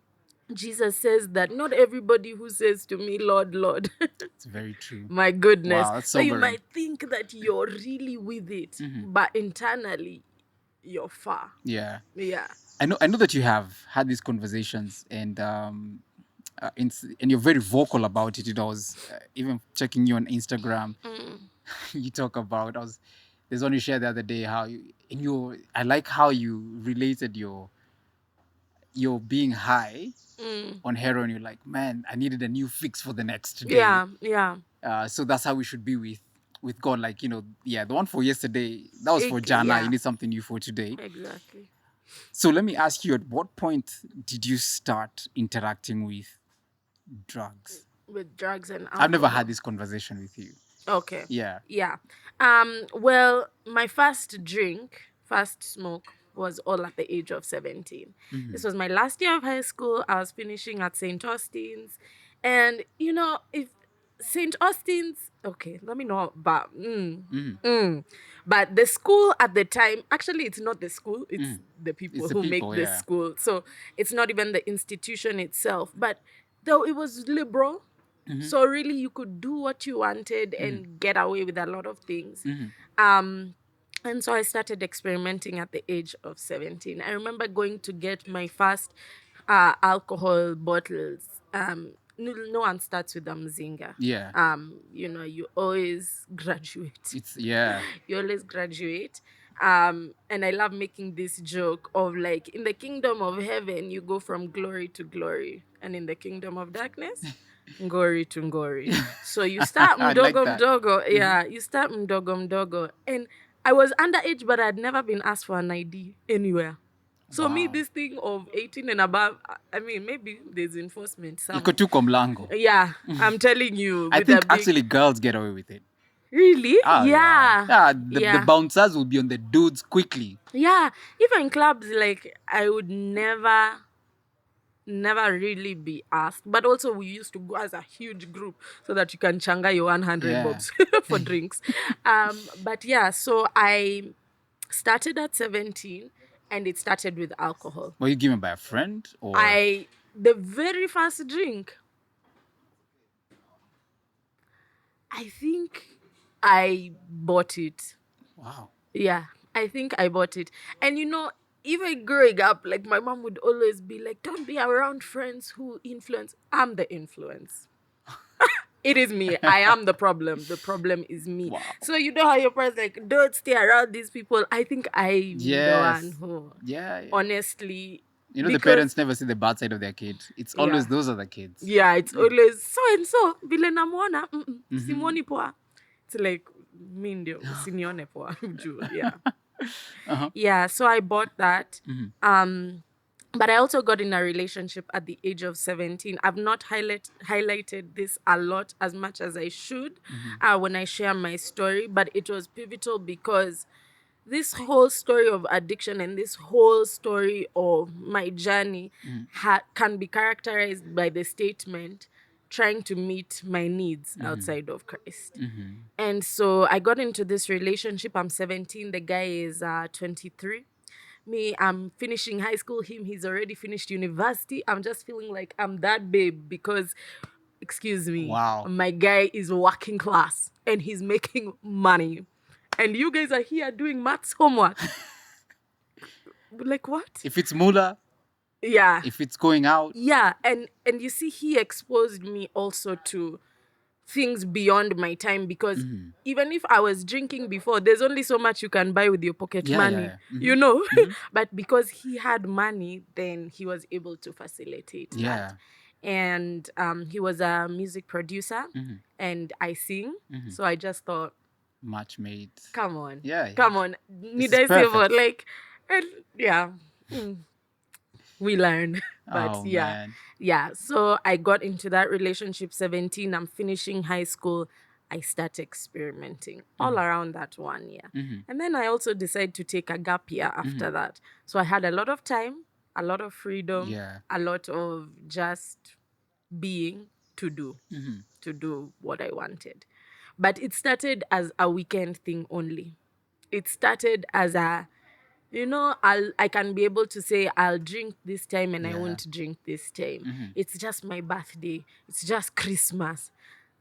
Jesus says that not everybody who says to me, Lord, Lord. It's very true. My goodness. Wow, that's so you sobering. might think that you're really with it, but internally, you're far. Yeah. Yeah. I know that you have had these conversations, and and you're very vocal about it. I was even checking you on Instagram. You talk about, there's one you shared the other day, how I like how you related your being high on heroin. You're like, man, I needed a new fix for the next day. Yeah. So that's how we should be with God. Like, the one for yesterday, that was for Jana. You need something new for today. Exactly. So let me ask you, at what point did you start interacting with drugs? With drugs and alcohol? I've never had this conversation with you. Okay. Yeah. Yeah. Well, my first smoke was all at the age of 17. This was my last year of high school. I was finishing at St. Austin's. And, if St. Austin's, okay, let me know, but the school at the time, actually, it's not the school, it's the people It's the who make people, the yeah. school. So it's not even the institution itself. But though it was liberal, so really you could do what you wanted and get away with a lot of things. And so I started experimenting at the age of 17. I remember going to get my first alcohol bottles. No one starts with a mzinga. Yeah. You always graduate. It's yeah. You always graduate. And I love making this joke of like, in the kingdom of heaven, you go from glory to glory. And in the kingdom of darkness, ngori to ngori. So you start I like mdogo that. mdogo. Yeah, you start mdogo mdogo. And I was underage, but I'd never been asked for an ID anywhere. So me, Wow. this thing of 18 and above, I mean, maybe there's enforcement Iko somewhere. tu kwa mlango. Yeah, I'm telling you. I With think a big... actually girls get away with it. Really? Oh, Yeah. yeah. The Yeah. bouncers will be on the dudes quickly. Yeah, even in clubs, like I would never really be asked. But also we used to go as a huge group so that you can changa your 100 Yeah. bobs for drinks. But yeah, so I started at 17 and it started with alcohol. Were you given by a friend or? The very first drink, I think I bought it. Wow. Yeah, I think I bought it. And even growing up, like my mom would always be like, don't be around friends who influence. I'm the influence. It is me. I am the problem. The problem is me. Wow. So you know how your parents like, don't stay around these people. I think I'm Yes. the one who, Yeah. honestly, The because- parents never see the bad side of their kid. It's always Yeah. those are the kids. Yeah, it's always so and so. Vile namuona, simoni poa. It's like, mi ndio, usinione poa. Yeah. Yeah, so I bought that. But I also got in a relationship at the age of 17. I've not highlighted this a lot as much as I should when I share my story, but it was pivotal because this whole story of addiction and this whole story of my journey can be characterized by the statement, trying to meet my needs outside of Christ. And so I got into this relationship. I'm 17. The guy is 23. Me, I'm finishing high school. He's already finished university. I'm just feeling like I'm that babe because, excuse me, Wow. my guy is working class and he's making money. And you guys are here doing maths homework. Like what? If it's Mula, Yeah. if it's going out. Yeah. And you see, he exposed me also to things beyond my time because even if I was drinking before, there's only so much you can buy with your pocket money, But because he had money, then he was able to facilitate that. And he was a music producer and I sing. So I just thought, Match made. come on. Yeah. Come on. This Need is I say perfect. what? Like, and yeah. We learn. But Oh, yeah. man. Yeah. So I got into that relationship 17. I'm finishing high school. I start experimenting all around that 1 year. And then I also decided to take a gap year after that. So I had a lot of time, a lot of freedom, a lot of just being to do what I wanted. But it started as a weekend thing only. It started as a, I can be able to say I'll drink this time and I won't drink this time. It's just my birthday. It's just Christmas.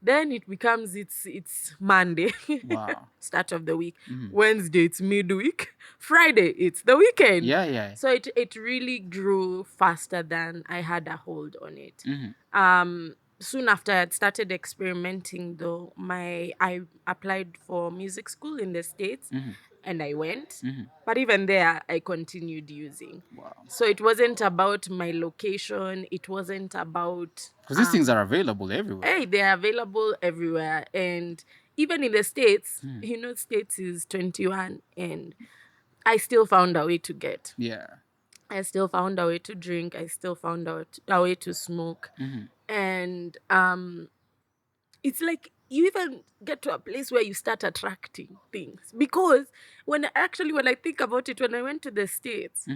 Then it becomes it's Monday, Wow. start of the week. Wednesday it's midweek. Friday it's the weekend. Yeah. So it really grew faster than I had a hold on it. Soon after I had started experimenting though, I applied for music school in the States and I went. But even there I continued using. Wow. So it wasn't about my location. It wasn't about... Because these things are available everywhere. Hey, they're available everywhere. And even in the States, States is 21 and I still found a way to get. Yeah. I still found a way to drink. I still found a way to smoke. And it's like you even get to a place where you start attracting things. Because when I think about it, when I went to the States,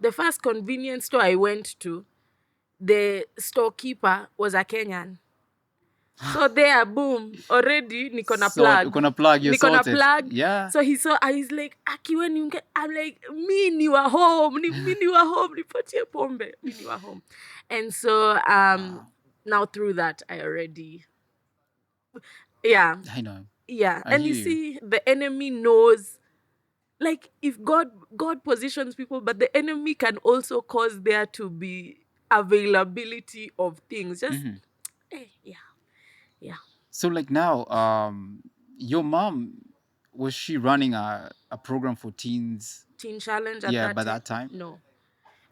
the first convenience store I went to, the storekeeper was a Kenyan. So there, boom, already niko na So plug. uko na plug, you're Niko na sorted. plug. Yeah. So he's like, Aki, when you get, I'm like, me ni wa home, me ni wa home, nipatie pombe, me ni wa home. And so now through that, I already, yeah, I know. yeah. I And hear you you. see, the enemy knows, like, if God positions people, but the enemy can also cause there to be availability of things. Just, yeah, yeah. So like now, your mom, was she running a program for teens? Teen Challenge at Yeah, that by time? that time. No.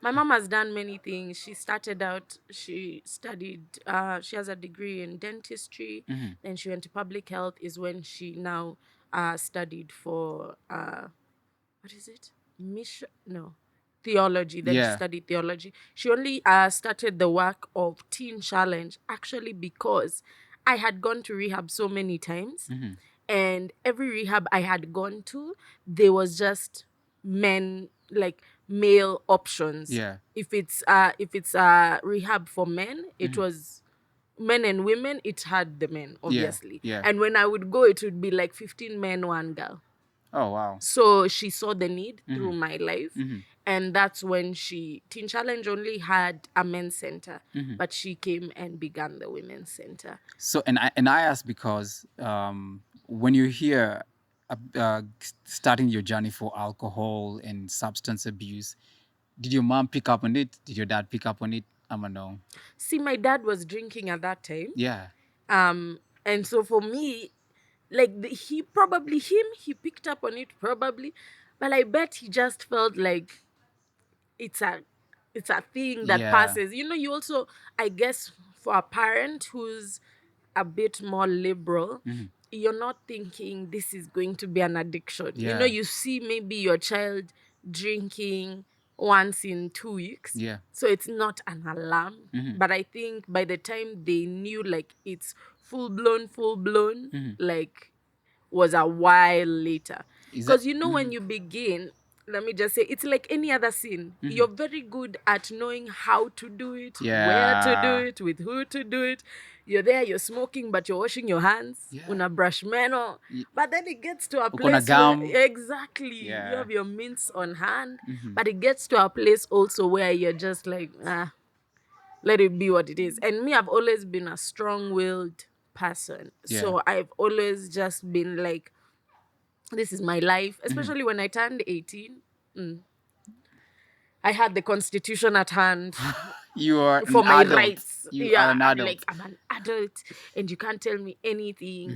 My mom has done many things. She started out, she studied, she has a degree in dentistry. Then she went to public health, is when she now studied for, what is it? Mission? No. Theology. Then she Yeah. studied theology. She only started the work of Teen Challenge actually because I had gone to rehab so many times. And every rehab I had gone to, there was just men, like male options. Yeah. If it's rehab for men, it was men and women. It had the men, obviously. Yeah. And when I would go, it would be like 15 men, one girl. Oh wow. So she saw the need through my life. And that's when Teen Challenge only had a men's center, but she came and began the women's center. So and I asked because when you hear starting your journey for alcohol and substance abuse, did your mom pick up on it? Did your dad pick up on it? I'm a no. See, my dad was drinking at that time. Yeah. And so for me, like he picked up on it probably, but I bet he just felt like it's a thing that Yeah. passes. You also, I guess, for a parent who's a bit more liberal, you're not thinking this is going to be an addiction. Yeah. You see maybe your child drinking once in 2 weeks. Yeah. So it's not an alarm. But I think by the time they knew like it's full blown, like was a while later. Is that Because when you begin, let me just say, it's like any other sin. You're very good at knowing how to do it, where to do Yeah. it, with who to do it. You're there, you're smoking, but you're washing your hands. Yeah. Una brush meno. But then it gets to a Uko na place gum. where, exactly, Yeah. you have your mints on hand. But it gets to a place also where you're just like, let it be what it is. And me, I've always been a strong-willed person. Yeah. So I've always just been like, this is my life. Especially when I turned 18. I had the Constitution at hand You are for an my adult. rights. You are an I'm adult. like, I'm an adult and you can't tell me anything.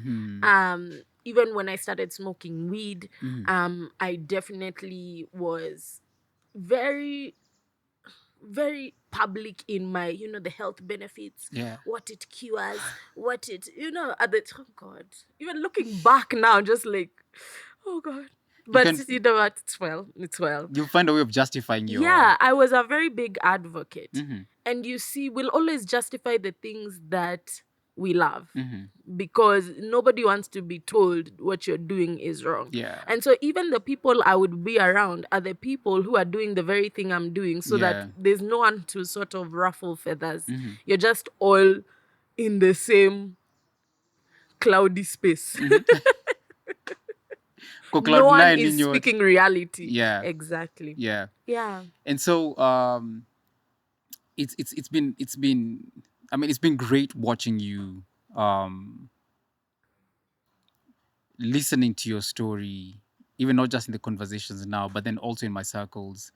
Mm-hmm. Even when I started smoking weed, I definitely was very, very public in my, the health benefits, Yeah. what it cures, what it, at the, oh God, even looking back now, just like, oh God. But can- you know what? It's well. You find a way of justifying your. Yeah, I was a very big advocate. And you see, we'll always justify the things that we love because nobody wants to be told what you're doing is wrong. Yeah. And so even the people I would be around are the people who are doing the very thing I'm doing so Yeah. that there's no one to sort of ruffle feathers. You're just all in the same cloudy space. Go No cloud one nine is in your. speaking reality. Yeah. Exactly. Yeah. Yeah. And so it's been I mean it's been great watching you listening to your story, even not just in the conversations now, but then also in my circles.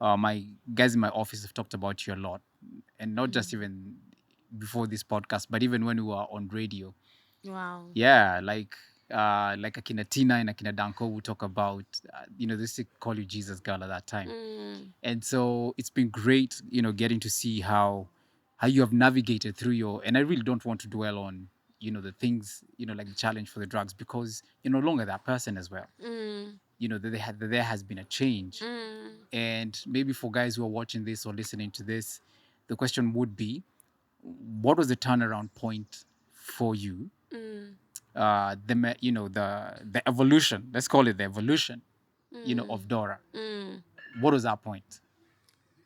My guys in my office have talked about you a lot, and not just even before this podcast, but even when we were on radio. Wow. Yeah, like Akina Tina and Akina Danko will talk about, they used to call you Jesus girl at that time. And so it's been great, getting to see how you have navigated through and I really don't want to dwell on, the things, like the challenge for the drugs because you're no longer that person as well. That there has been a change. And maybe for guys who are watching this or listening to this, the question would be, what was the turnaround point for you? the evolution. Let's call it the evolution, of Dora. What was that point?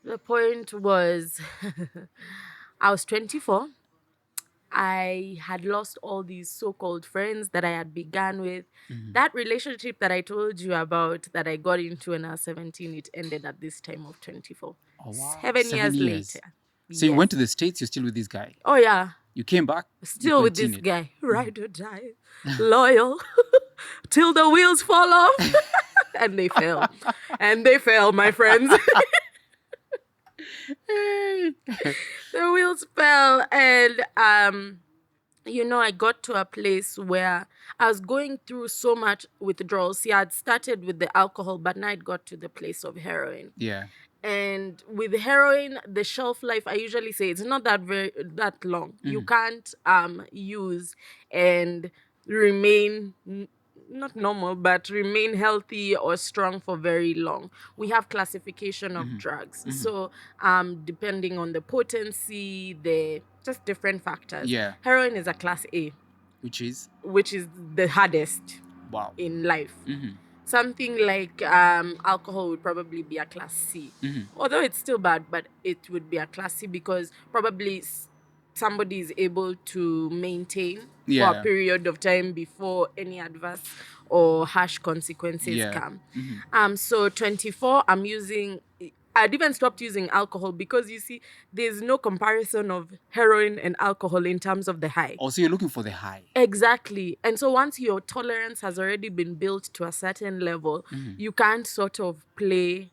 The point was I was 24. I had lost all these so-called friends that I had begun with. That relationship that I told you about that I got into when I was 17, it ended at this time of 24. Oh wow, 7 years later. So you went to Yes. the States. You're still with this guy. Oh yeah. You came back. You Still with this continued. guy. Ride or die. Loyal. Till the wheels fall off. And they fell. And they fell, my friends. The wheels fell, and I got to a place where I was going through so much withdrawal. See, I'd started with the alcohol, but now I'd got to the place of heroin. Yeah. And with heroin, the shelf life, I usually say it's not that long. You can't use and remain not normal, but remain healthy or strong for very long. We have classification of drugs. So depending on the potency, the just different factors. Yeah. Heroin is a class A, Which is which is the hardest wow. in life. Something like alcohol would probably be a class C. Although it's still bad, but it would be a class C because probably somebody is able to maintain for a period of time before any adverse or harsh consequences come. So 24, I'd even stopped using alcohol because you see, there's no comparison of heroin and alcohol in terms of the high. Also, you're looking for the high. Exactly. And so once your tolerance has already been built to a certain level, you can't sort of play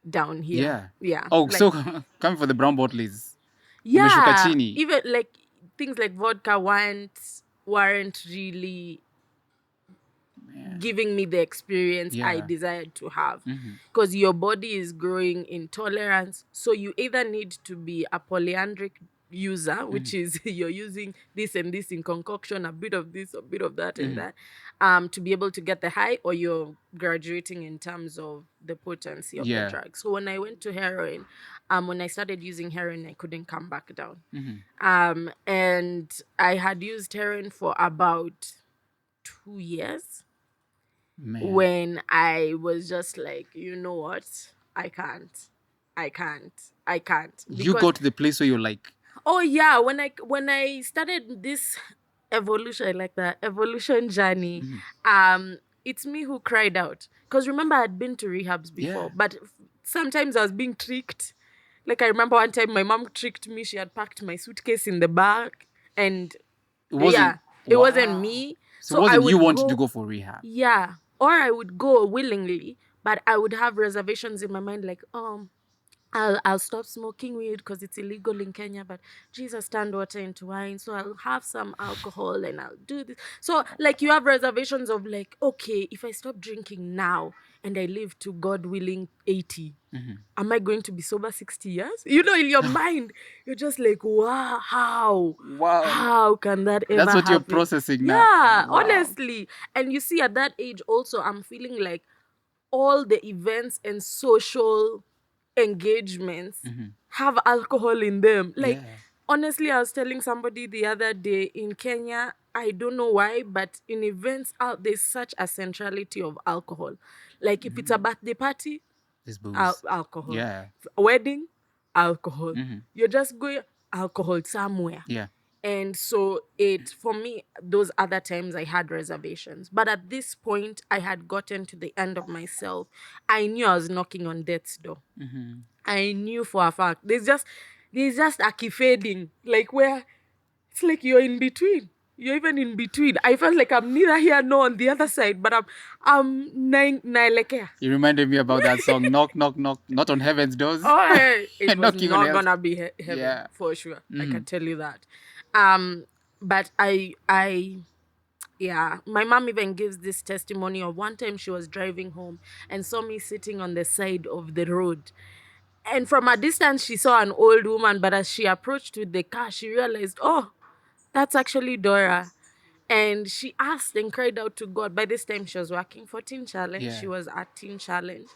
down here. Yeah. Oh, Like, so coming for the brown bottle is yeah. umeshuka chini. Even like things like vodka weren't really giving me the experience I desired to have. Because your body is growing in tolerance. So you either need to be a polyandric user, which is you're using this and this in concoction, a bit of this, a bit of that and that, to be able to get the high, or you're graduating in terms of the potency of the drug. So when I went to heroin, when I started using heroin, I couldn't come back down. And I had used heroin for about 2 years. Man. When I was just like, you know what? I can't. You got to the place where you're like, oh yeah, when I started this evolution, I like that evolution journey, it's me who cried out. Because remember, I'd been to rehabs before, but sometimes I was being tricked. Like I remember one time my mom tricked me. She had packed my suitcase in the back, and it wasn't me. So wasn't you wanting to go for rehab? Yeah. Or I would go willingly, but I would have reservations in my mind like, I'll stop smoking weed because it's illegal in Kenya, but Jesus turned water into wine, so I'll have some alcohol and I'll do this. So like you have reservations of like, okay, if I stop drinking now and I live to God willing 80, am I going to be sober 60 years? In your mind, you're just like, wow, how can that ever That's what happen? you're processing now. Yeah, honestly. And you see, at that age also, I'm feeling like all the events and social engagements have alcohol in them. Like, honestly, I was telling somebody the other day in Kenya, I don't know why, but in events out there's such a centrality of alcohol. Like if it's a birthday party, There's booze. Alcohol. Yeah. Wedding, alcohol. You're just going alcohol somewhere. Yeah. And so for me, those other times I had reservations. But at this point, I had gotten to the end of myself. I knew I was knocking on death's door. I knew for a fact. There's just a key fading, like where it's like you're in between. You're even in between. I felt like I'm neither here nor on the other side, but I'm naelekea. You reminded me about that song, Knock, Knock, Knock, not on heaven's doors. Oh, it was Knocking on not hell's- gonna be heaven for sure. I can tell you that. But my mom even gives this testimony of one time she was driving home and saw me sitting on the side of the road. And from a distance, she saw an old woman, but as she approached with the car, she realized, oh, that's actually Dora. And she asked and cried out to God. By this time, she was working for Teen Challenge. Yeah. She was at Teen Challenge.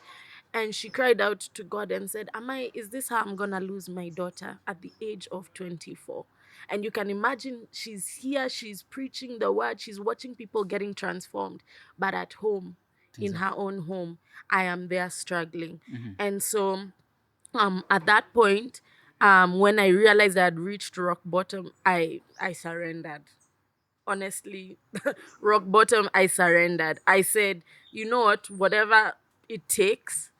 And she cried out to God and said, is this how I'm going to lose my daughter at the age of 24? And you can imagine she's here, she's preaching the word, she's watching people getting transformed. But at home, in her own home, I am there struggling. And so at that point, when I realized I had reached rock bottom, I surrendered. Honestly, rock bottom, I surrendered. I said, you know what, whatever it takes,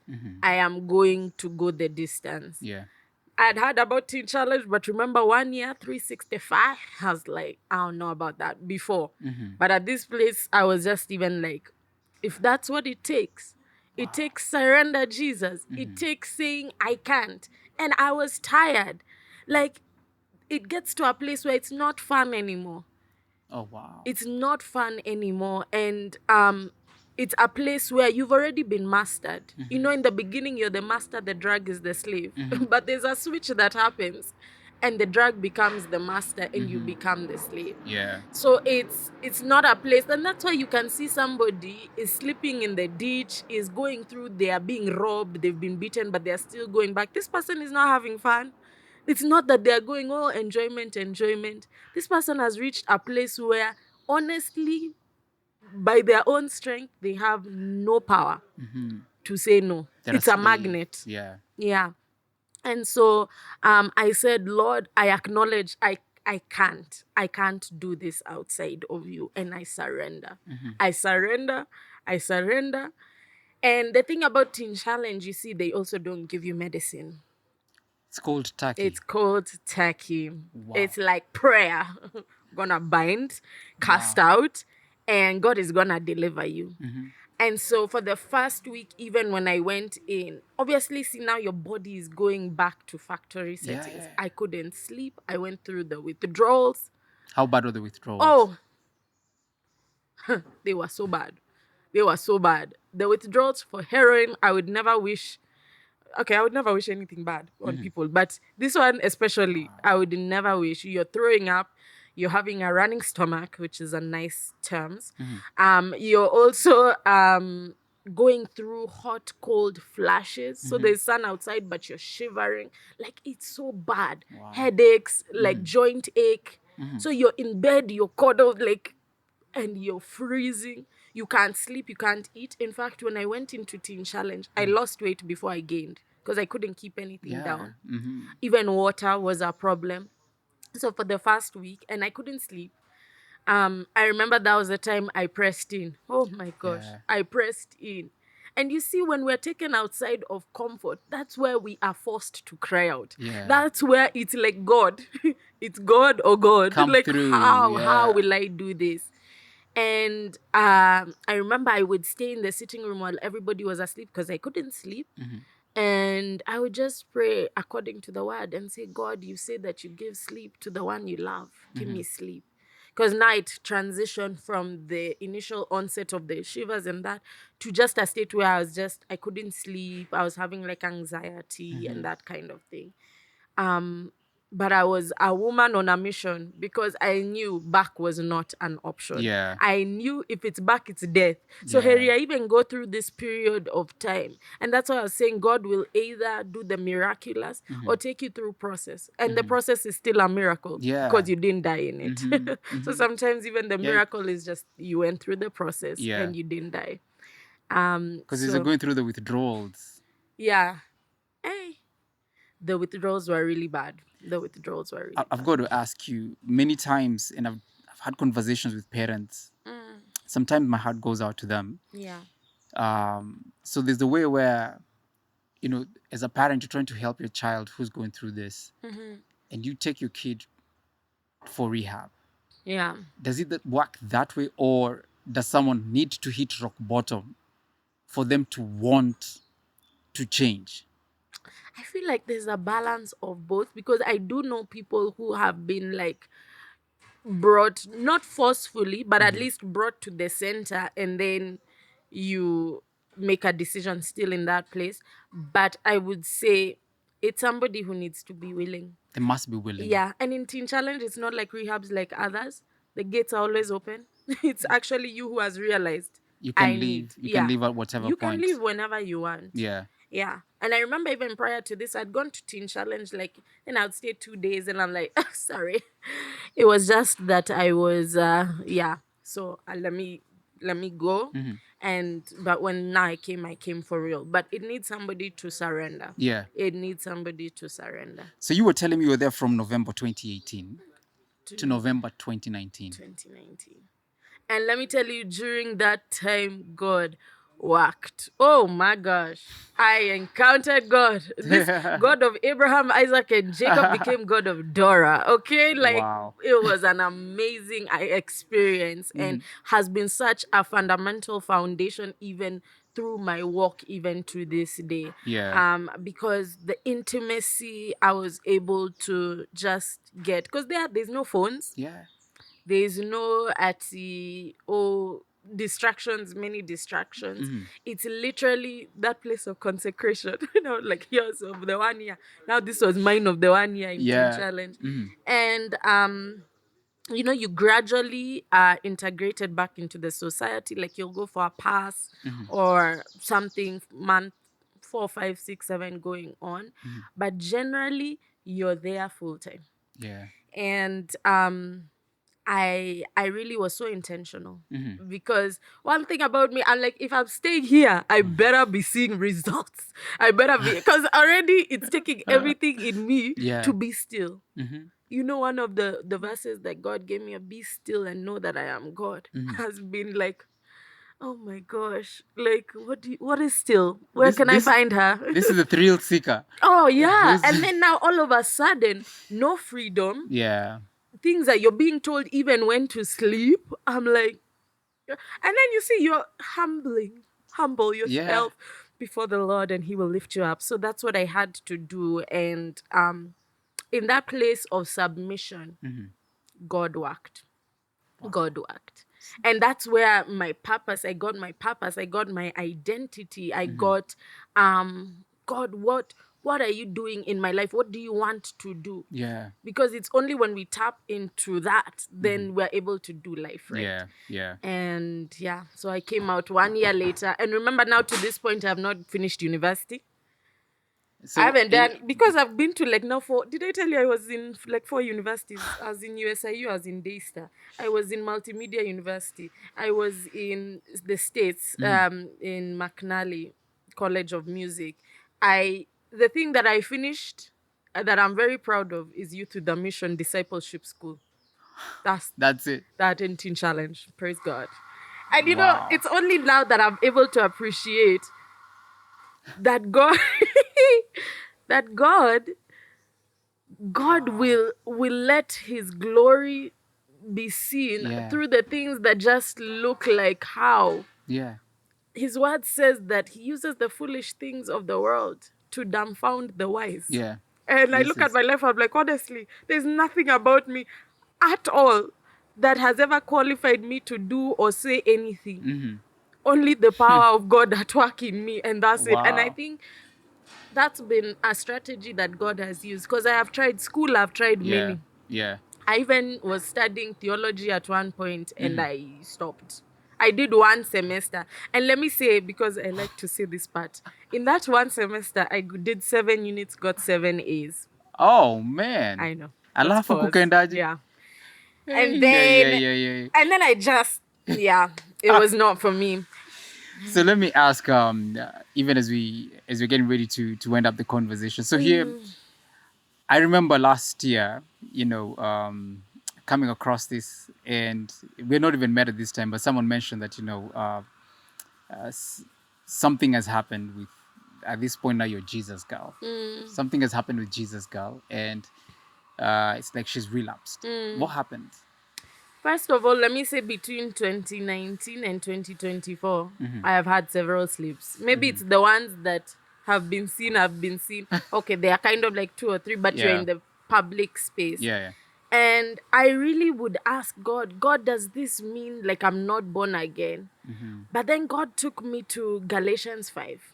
I am going to go the distance. Yeah. I'd heard about Teen Challenge, but remember 1 year, 365? I was like, I don't know about that before. But at this place, I was just even like, if that's what it takes, it takes surrender, Jesus. It takes saying, I can't. And I was tired. Like, it gets to a place where it's not fun anymore. Oh, wow. It's not fun anymore. And it's a place where you've already been mastered. You know, in the beginning, you're the master, the drug is the slave. But there's a switch that happens, and the drug becomes the master, and you become the slave. Yeah. So it's not a place, and that's why you can see somebody is sleeping in the ditch, is going through, they are being robbed, they've been beaten, but they're still going back. This person is not having fun. It's not that they're going, oh, enjoyment. This person has reached a place where, honestly, by their own strength, they have no power to say no. They're It's a slave. magnet. Yeah. Yeah. And so I said, Lord, I acknowledge I can't do this outside of you. And I surrender. I surrender. And the thing about Teen Challenge, you see, they also don't give you medicine. It's called Turkey. It's called Turkey. Wow. It's like prayer. Gonna bind, cast out, and God is gonna deliver you. And so for the first week, even when I went in, obviously, see, now your body is going back to factory settings. Yeah. I couldn't sleep. I went through the withdrawals. How bad were the withdrawals? Oh, they were so bad. The withdrawals for heroin, I would never wish anything bad on people. But this one especially, I would never wish. You're throwing up. You're having a running stomach, which is a nice terms. You're also going through hot, cold flashes. So there's sun outside, but you're shivering. Like, it's so bad. Wow. Headaches, like joint ache. So you're in bed, you're cuddled, like, and you're freezing. You can't sleep, you can't eat. In fact, when I went into Teen Challenge, I lost weight before I gained because I couldn't keep anything down. Even water was a problem. So for the first week, and I couldn't sleep. I remember that was the time I pressed in. Oh my gosh, Yeah. I pressed in. And you see, when we're taken outside of comfort, that's where we are forced to cry out. Yeah. That's where it's like, God, it's God or God. Come like, through, how yeah. will I do this? And I remember I would stay in the sitting room while everybody was asleep because I couldn't sleep. And I would just pray according to the word and say, God, you say that you give sleep to the one you love. Give me sleep. Because now it transitioned from the initial onset of the shivers and that to just a state where I couldn't sleep. I was having like anxiety and that kind of thing. But I was a woman on a mission because I knew back was not an option. Yeah. I knew if it's back, it's death. So Yeah. Harry, I even go through this period of time. And that's why I was saying God will either do the miraculous or take you through process. And the process is still a miracle Yeah. because you didn't die in it. So sometimes even the miracle is just you went through the process and you didn't die. Because you're going through the withdrawals. Yeah. Hey. The withdrawals were really bad. I've got to ask you many times, and I've had conversations with parents. Sometimes my heart goes out to them. Yeah. So there's the way where, as a parent, you're trying to help your child who's going through this, and you take your kid for rehab. Yeah. Does it work that way, or does someone need to hit rock bottom for them to want to change? I feel like there's a balance of both because I do know people who have been like brought, not forcefully, but at least brought to the center, and then you make a decision still in that place. But I would say it's somebody who needs to be willing. They must be willing. Yeah. And in Teen Challenge, it's not like rehabs like others. The gates are always open. It's actually you who has realized You can leave. You can leave at whatever you point. can leave whenever you want. Yeah. Yeah. And I remember even prior to this, I'd gone to Teen Challenge, like, and I'd stay 2 days and I'm like, sorry. It was just that I was, yeah. So let me go. And, but when now I came for real. But it needs somebody to surrender. Yeah. It needs somebody to surrender. So you were telling me you were there from November 2018 to To November 2019. 2019. And let me tell you, during that time, God worked. Oh my gosh. I encountered God. This God of Abraham, Isaac, and Jacob became God of Dora. Okay? Like, Wow. it was an amazing experience and has been such a fundamental foundation even through my walk even to this day. Yeah. Because the intimacy I was able to just get, because there's no phones, Yeah. there's no distractions, many distractions. It's literally that place of consecration. Like yours of the 1 year. Now this was mine of the 1 year in Teen Yeah. Challenge. And you gradually are integrated back into the society. Like you'll go for a pass or something, month 4, 5, 6, 7 going on. But generally you're there full time. Yeah. And I really was so intentional because one thing about me, I'm like, if I'm staying here, I better be seeing results. I better be, because already it's taking everything in me Yeah. to be still. One of the verses that God gave me, be still and know that I am God, has been like, oh my gosh, like what is still? Where can I find her? This is the thrill seeker. Oh yeah. And then now all of a sudden, no freedom. Yeah. Things that you're being told even when to sleep. I'm like, and then you see you're humble yourself before the Lord and he will lift you up. So that's what I had to do. And in that place of submission, God worked. God worked. And that's where I got my identity. I got, God, what are you doing in my life? What do you want to do? Yeah. Because it's only when we tap into that, then we're able to do life right. Yeah. Yeah. And yeah, so I came out 1 year later. And remember, now to this point, I have not finished university. So I haven't done, because I've been to like now did I tell you I was in like 4 universities? I was in USIU, I was in Daystar, I was in Multimedia University, I was in the States, in McNally College of Music. The thing that I finished that I'm very proud of is Youth with a Mission Discipleship School. That's it. That in Teen Challenge. Praise God. And Wow. it's only now that I'm able to appreciate that God that God will let his glory be seen through the things that just look like how. Yeah. His word says that he uses the foolish things of the world to dumbfound the wise. Yeah. And I look at my life, I'm like, honestly, there's nothing about me at all that has ever qualified me to do or say anything. Only the power of God at work in me, and that's it. And I think that's been a strategy that God has used, because I have tried school, I've tried many. Yeah. I even was studying theology at one point and I stopped. I did 1 semester. And let me say, because I like to say this part, in that 1 semester, I did 7 units, got 7 A's. Oh, man. I know. Alafu kukaendaje? Yeah. Hey, And then, yeah. and then I just, it was not for me. So let me ask, even as we're getting ready to wind up the conversation. So here, I remember last year, coming across this, and we're not even met at this time, but someone mentioned that, something has happened with, at this point now, you're Jesus girl. Something has happened with Jesus girl, and it's like she's relapsed. What happened? First of all, let me say between 2019 and 2024, I have had several sleeps. Maybe it's the ones that have been seen. Okay, they are kind of like 2 or 3, but you're in the public space. Yeah. And I really would ask God, does this mean like I'm not born again? But then God took me to Galatians 5,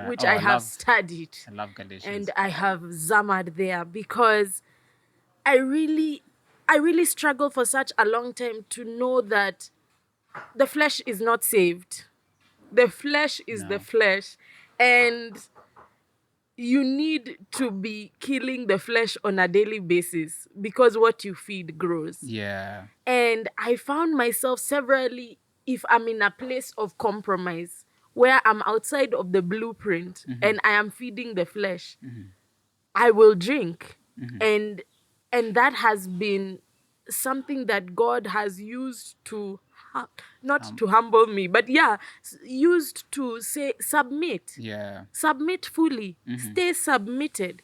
which I have studied. I love Galatians. And I have zammered there, because I really struggle for such a long time to know that the flesh is not saved. The flesh is the flesh. And you need to be killing the flesh on a daily basis because what you feed grows. Yeah. And I found myself severally, if I'm in a place of compromise where I'm outside of the blueprint and I am feeding the flesh, I will drink. And that has been something that God has used to not to humble me, but used to say submit. Yeah. Submit fully. Stay submitted.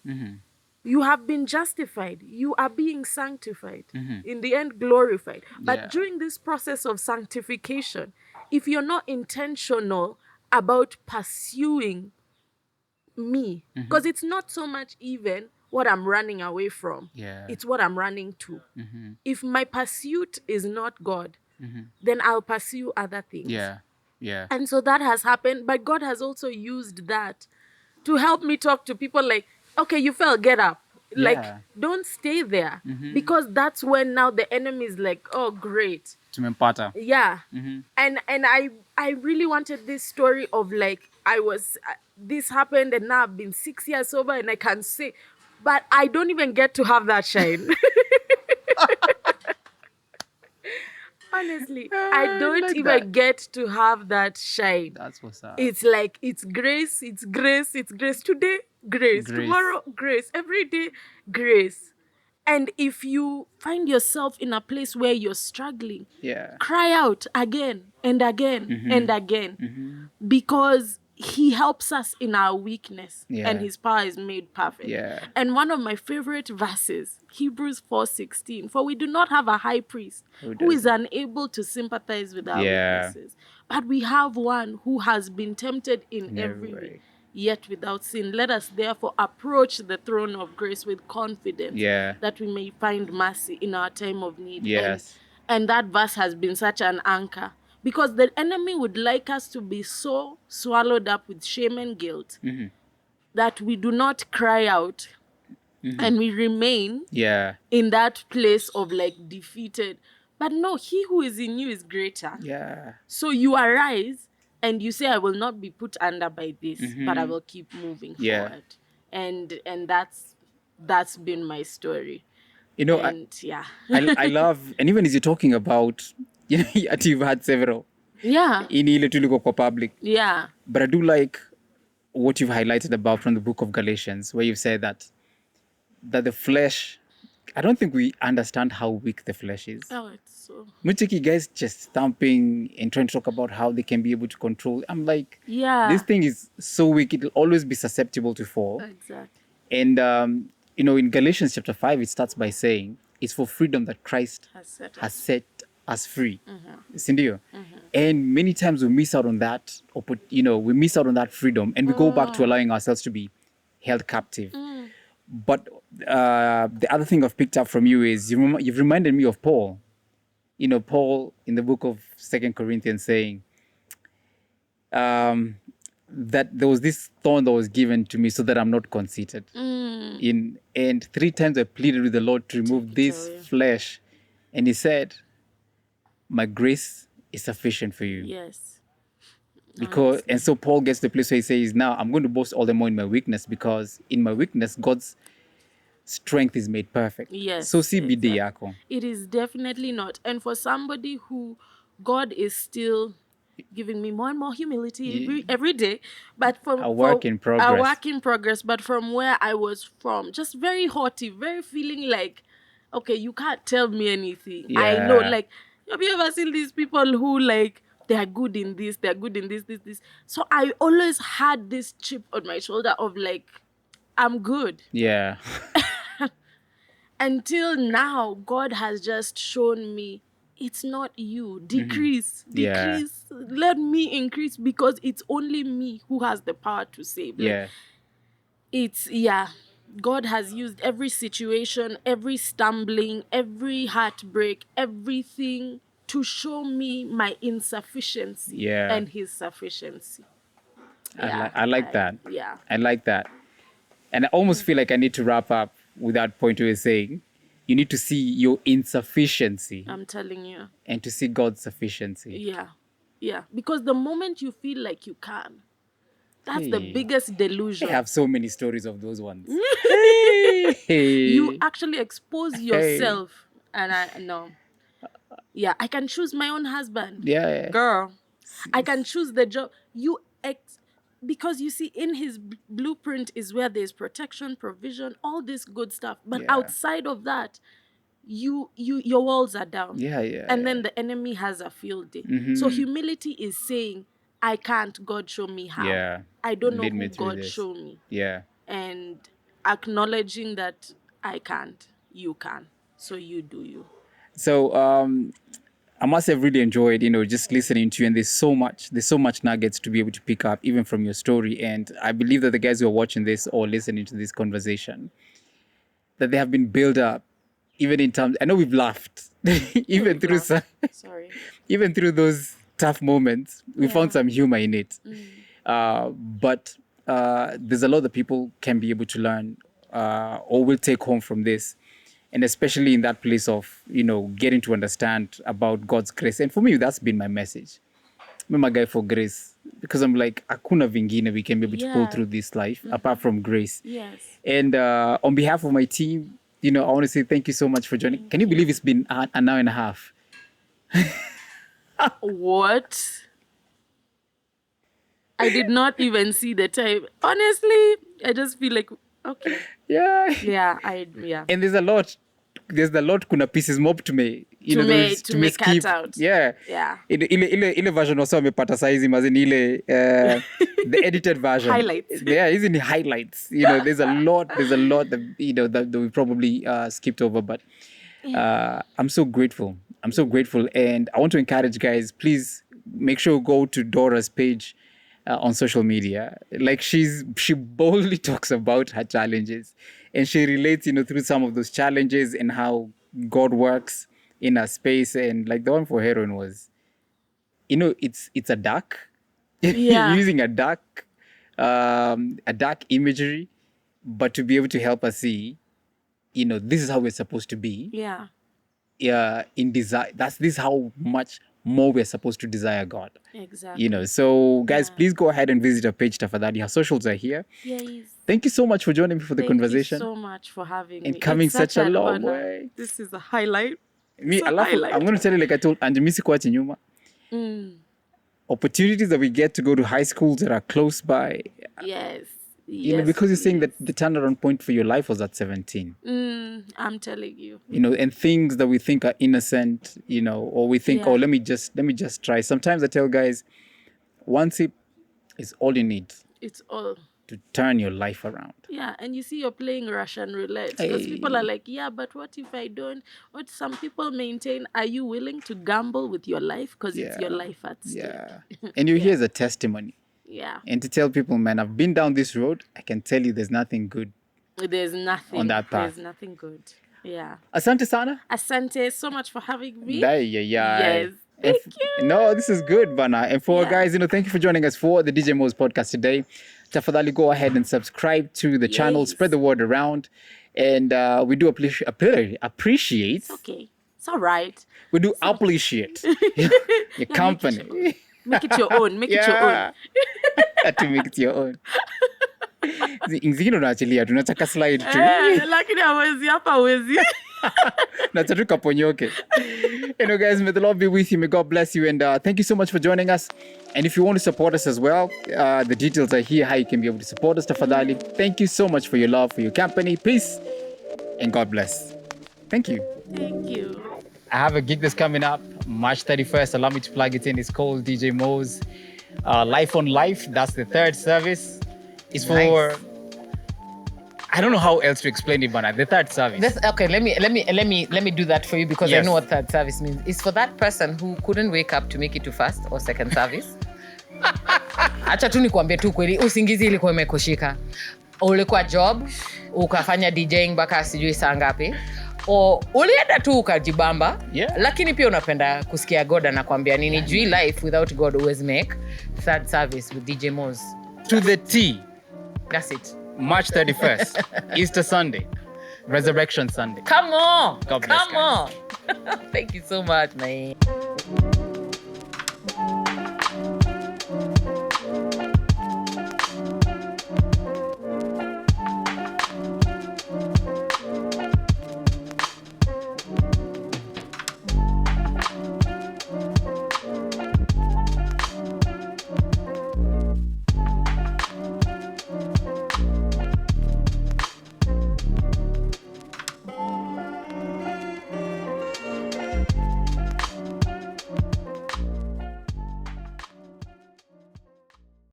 You have been justified. You are being sanctified. In the end, glorified. But Yeah. during this process of sanctification, if you're not intentional about pursuing me, because it's not so much even what I'm running away from, Yeah. it's what I'm running to. If my pursuit is not God, then I'll pursue other things. Yeah. Yeah. And so that has happened, but God has also used that to help me talk to people like, okay, you fell, get up. Like, Yeah. don't stay there. Because that's when now the enemy is like, oh, great. Tumempata. Yeah. And I really wanted this story of like, this happened and now I've been 6 years sober and I can say, but I don't even get to have that shine. Honestly, I don't like even that. get to have that shine. That's what's up. It's like, it's grace, it's grace, it's grace. Today, grace. Grace. Tomorrow, grace. Every day, grace. And if you find yourself in a place where you're struggling, Yeah. cry out again and again and again. Because he helps us in our weakness, Yeah. and his power is made perfect. Yeah. And one of my favorite verses, Hebrews 4:16, for we do not have a high priest who is unable to sympathize with our weaknesses, but we have one who has been tempted in every way, yet without sin. Let us therefore approach the throne of grace with confidence, that we may find mercy in our time of need. Yes. And that verse has been such an anchor, because the enemy would like us to be so swallowed up with shame and guilt that we do not cry out and we remain in that place of like defeated. But no, he who is in you is greater. Yeah. So you arise and you say, I will not be put under by this, but I will keep moving forward. And that's been my story. You know, and I love, and even as you're talking about, you know, you've had several. In ile tuliko kwa public. But I do like what you've highlighted about from the book of Galatians, where you've said that the flesh, I don't think we understand how weak the flesh is. Oh, it's so... Muchiki guys just thumping and trying to talk about how they can be able to control. I'm like, this thing is so weak, it'll always be susceptible to fall. Exactly. And, you know, in Galatians chapter 5, it starts by saying, it's for freedom that Christ has set us free. Sindio? And many times we miss out on that, we miss out on that freedom, and we go back to allowing ourselves to be held captive. But the other thing I've picked up from you is you've reminded me of Paul. You know, Paul in the book of 2 Corinthians saying that there was this thorn that was given to me so that I'm not conceited. And 3 times I pleaded with the Lord to remove this flesh. And he said, my grace is sufficient for you. Yes. Because, and so Paul gets to the place where he says, now I'm going to boast all the more in my weakness, because in my weakness, God's strength is made perfect. Yes. So CBD yako. It is definitely not. And for somebody who God is still giving me more and more humility every day, but a work in progress. But from where I was from, just very haughty, very feeling like, okay, you can't tell me anything. I know, like, have you ever seen these people who like, they are good in this, they're good in this. So I always had this chip on my shoulder of like, I'm good. Yeah. Until now, God has just shown me, it's not you. Decrease. Let me increase, because it's only me who has the power to save. Like, God has used every situation, every stumbling, every heartbreak, everything to show me my insufficiency and his sufficiency. I like that. Yeah. I like that. And I almost feel like I need to wrap up with that point where you're saying you need to see your insufficiency. I'm telling you. And to see God's sufficiency. Yeah. Yeah. Because the moment you feel like you can, That's the biggest delusion. I have so many stories of those ones. You actually expose yourself. And I can choose my own husband. Yeah. Girl, I can choose the job. Because you see, in his blueprint is where there's protection, provision, all this good stuff. But outside of that, your walls are down. And then the enemy has a field day. So humility is saying, I can't, God show me how. I don't know who God show me. And acknowledging that I can't, you can. So you do you. So I must have really enjoyed, just listening to you. And there's so much nuggets to be able to pick up, even from your story. And I believe that the guys who are watching this or listening to this conversation, that they have been built up, even in terms. I know we've laughed, even through even through those tough moments. We found some humor in it. But there's a lot that people can be able to learn or will take home from this. And especially in that place of, getting to understand about God's grace. And for me, that's been my message. I'm a guy for grace. Because I'm like, hakuna vingine we can be able to pull through this life apart from grace. Yes. And on behalf of my team, I want to say thank you so much for joining. Can you believe it's been an hour and a half? What? I did not even see the time. Honestly, I just feel like, okay. Yeah. And there's a lot kuna pieces mob to me. To make cut out. Yeah. Ile version also amepata saizi mazini ile the edited version. Highlights. Yeah, isn't it highlights? There's a lot that that we probably skipped over, but I'm so grateful. And I want to encourage guys, please make sure you go to Dora's page on social media. Like she boldly talks about her challenges, and she relates, through some of those challenges and how God works in her space. And like the one for heroin was, it's a dark, using a dark imagery, but to be able to help us see, this is how we're supposed to be. In desire, this is how much more we're supposed to desire God. Exactly. So guys, please go ahead and visit our page, Tafadhali. Her socials are here. Yes. Thank you so much for joining me for the conversation. Thank you so much for having me. And coming such a long way. This is a highlight. I'm going to tell you, like I told Angie, misi kuache nyuma. Opportunities that we get to go to high schools that are close by. Yes. Because you're saying that the turnaround point for your life was at 17. I'm telling you. And things that we think are innocent, or we think, oh, let me just try. Sometimes I tell guys, one sip is all you need. It's all. To turn your life around. Yeah, and you see you're playing Russian roulette. Because people are like, but what if I don't? What some people maintain, are you willing to gamble with your life? Because it's your life at stake. And you hear the testimony. And to tell people, man, I've been down this road. I can tell you there's nothing good. There's nothing. On that path. There's nothing good. Yeah. Asante sana. Asante so much for having me. Yes. Thank you. No, this is good, Bana. And for guys, thank you for joining us for the DJ Mo's podcast today. Tafadhali, go ahead and subscribe to the channel. Spread the word around. And we do appreciate. It's okay. It's all right. We do appreciate your company. Make it your own. Make it your own. To make it your own. Zingine unaachilia tunataka slide tu. Lakini hawezi hapa hawezi. Nataka kaponyoke. Guys, may the Lord be with you. May God bless you. And thank you so much for joining us. And if you want to support us as well, the details are here, how you can be able to support us. Tafadhali. Thank you so much for your love, for your company. Peace. And God bless. Thank you. Thank you. I have a gig that's coming up March 31st. Allow me to plug it in. It's called DJ Mo's Life on Life. That's the third service. It's for I don't know how else to explain it, but the third service. Okay, let me do that for you because I know what third service means. It's for that person who couldn't wake up to make it to first or second service. Acha tu nikwambie tu kweli, usingizi ilikuwa imekushika. Ulikuwa job, ukafanya DJing mpaka sijui saa ngapi. O ulienda tu ukajibamba, lakini pia unapenda kusikia God anakuambia nini. Jui life without God always make. Third service with DJ Moz. To the T. That's it. March 31st, Easter Sunday, Resurrection Sunday. Come on. God bless, Come on. Thank you so much, man.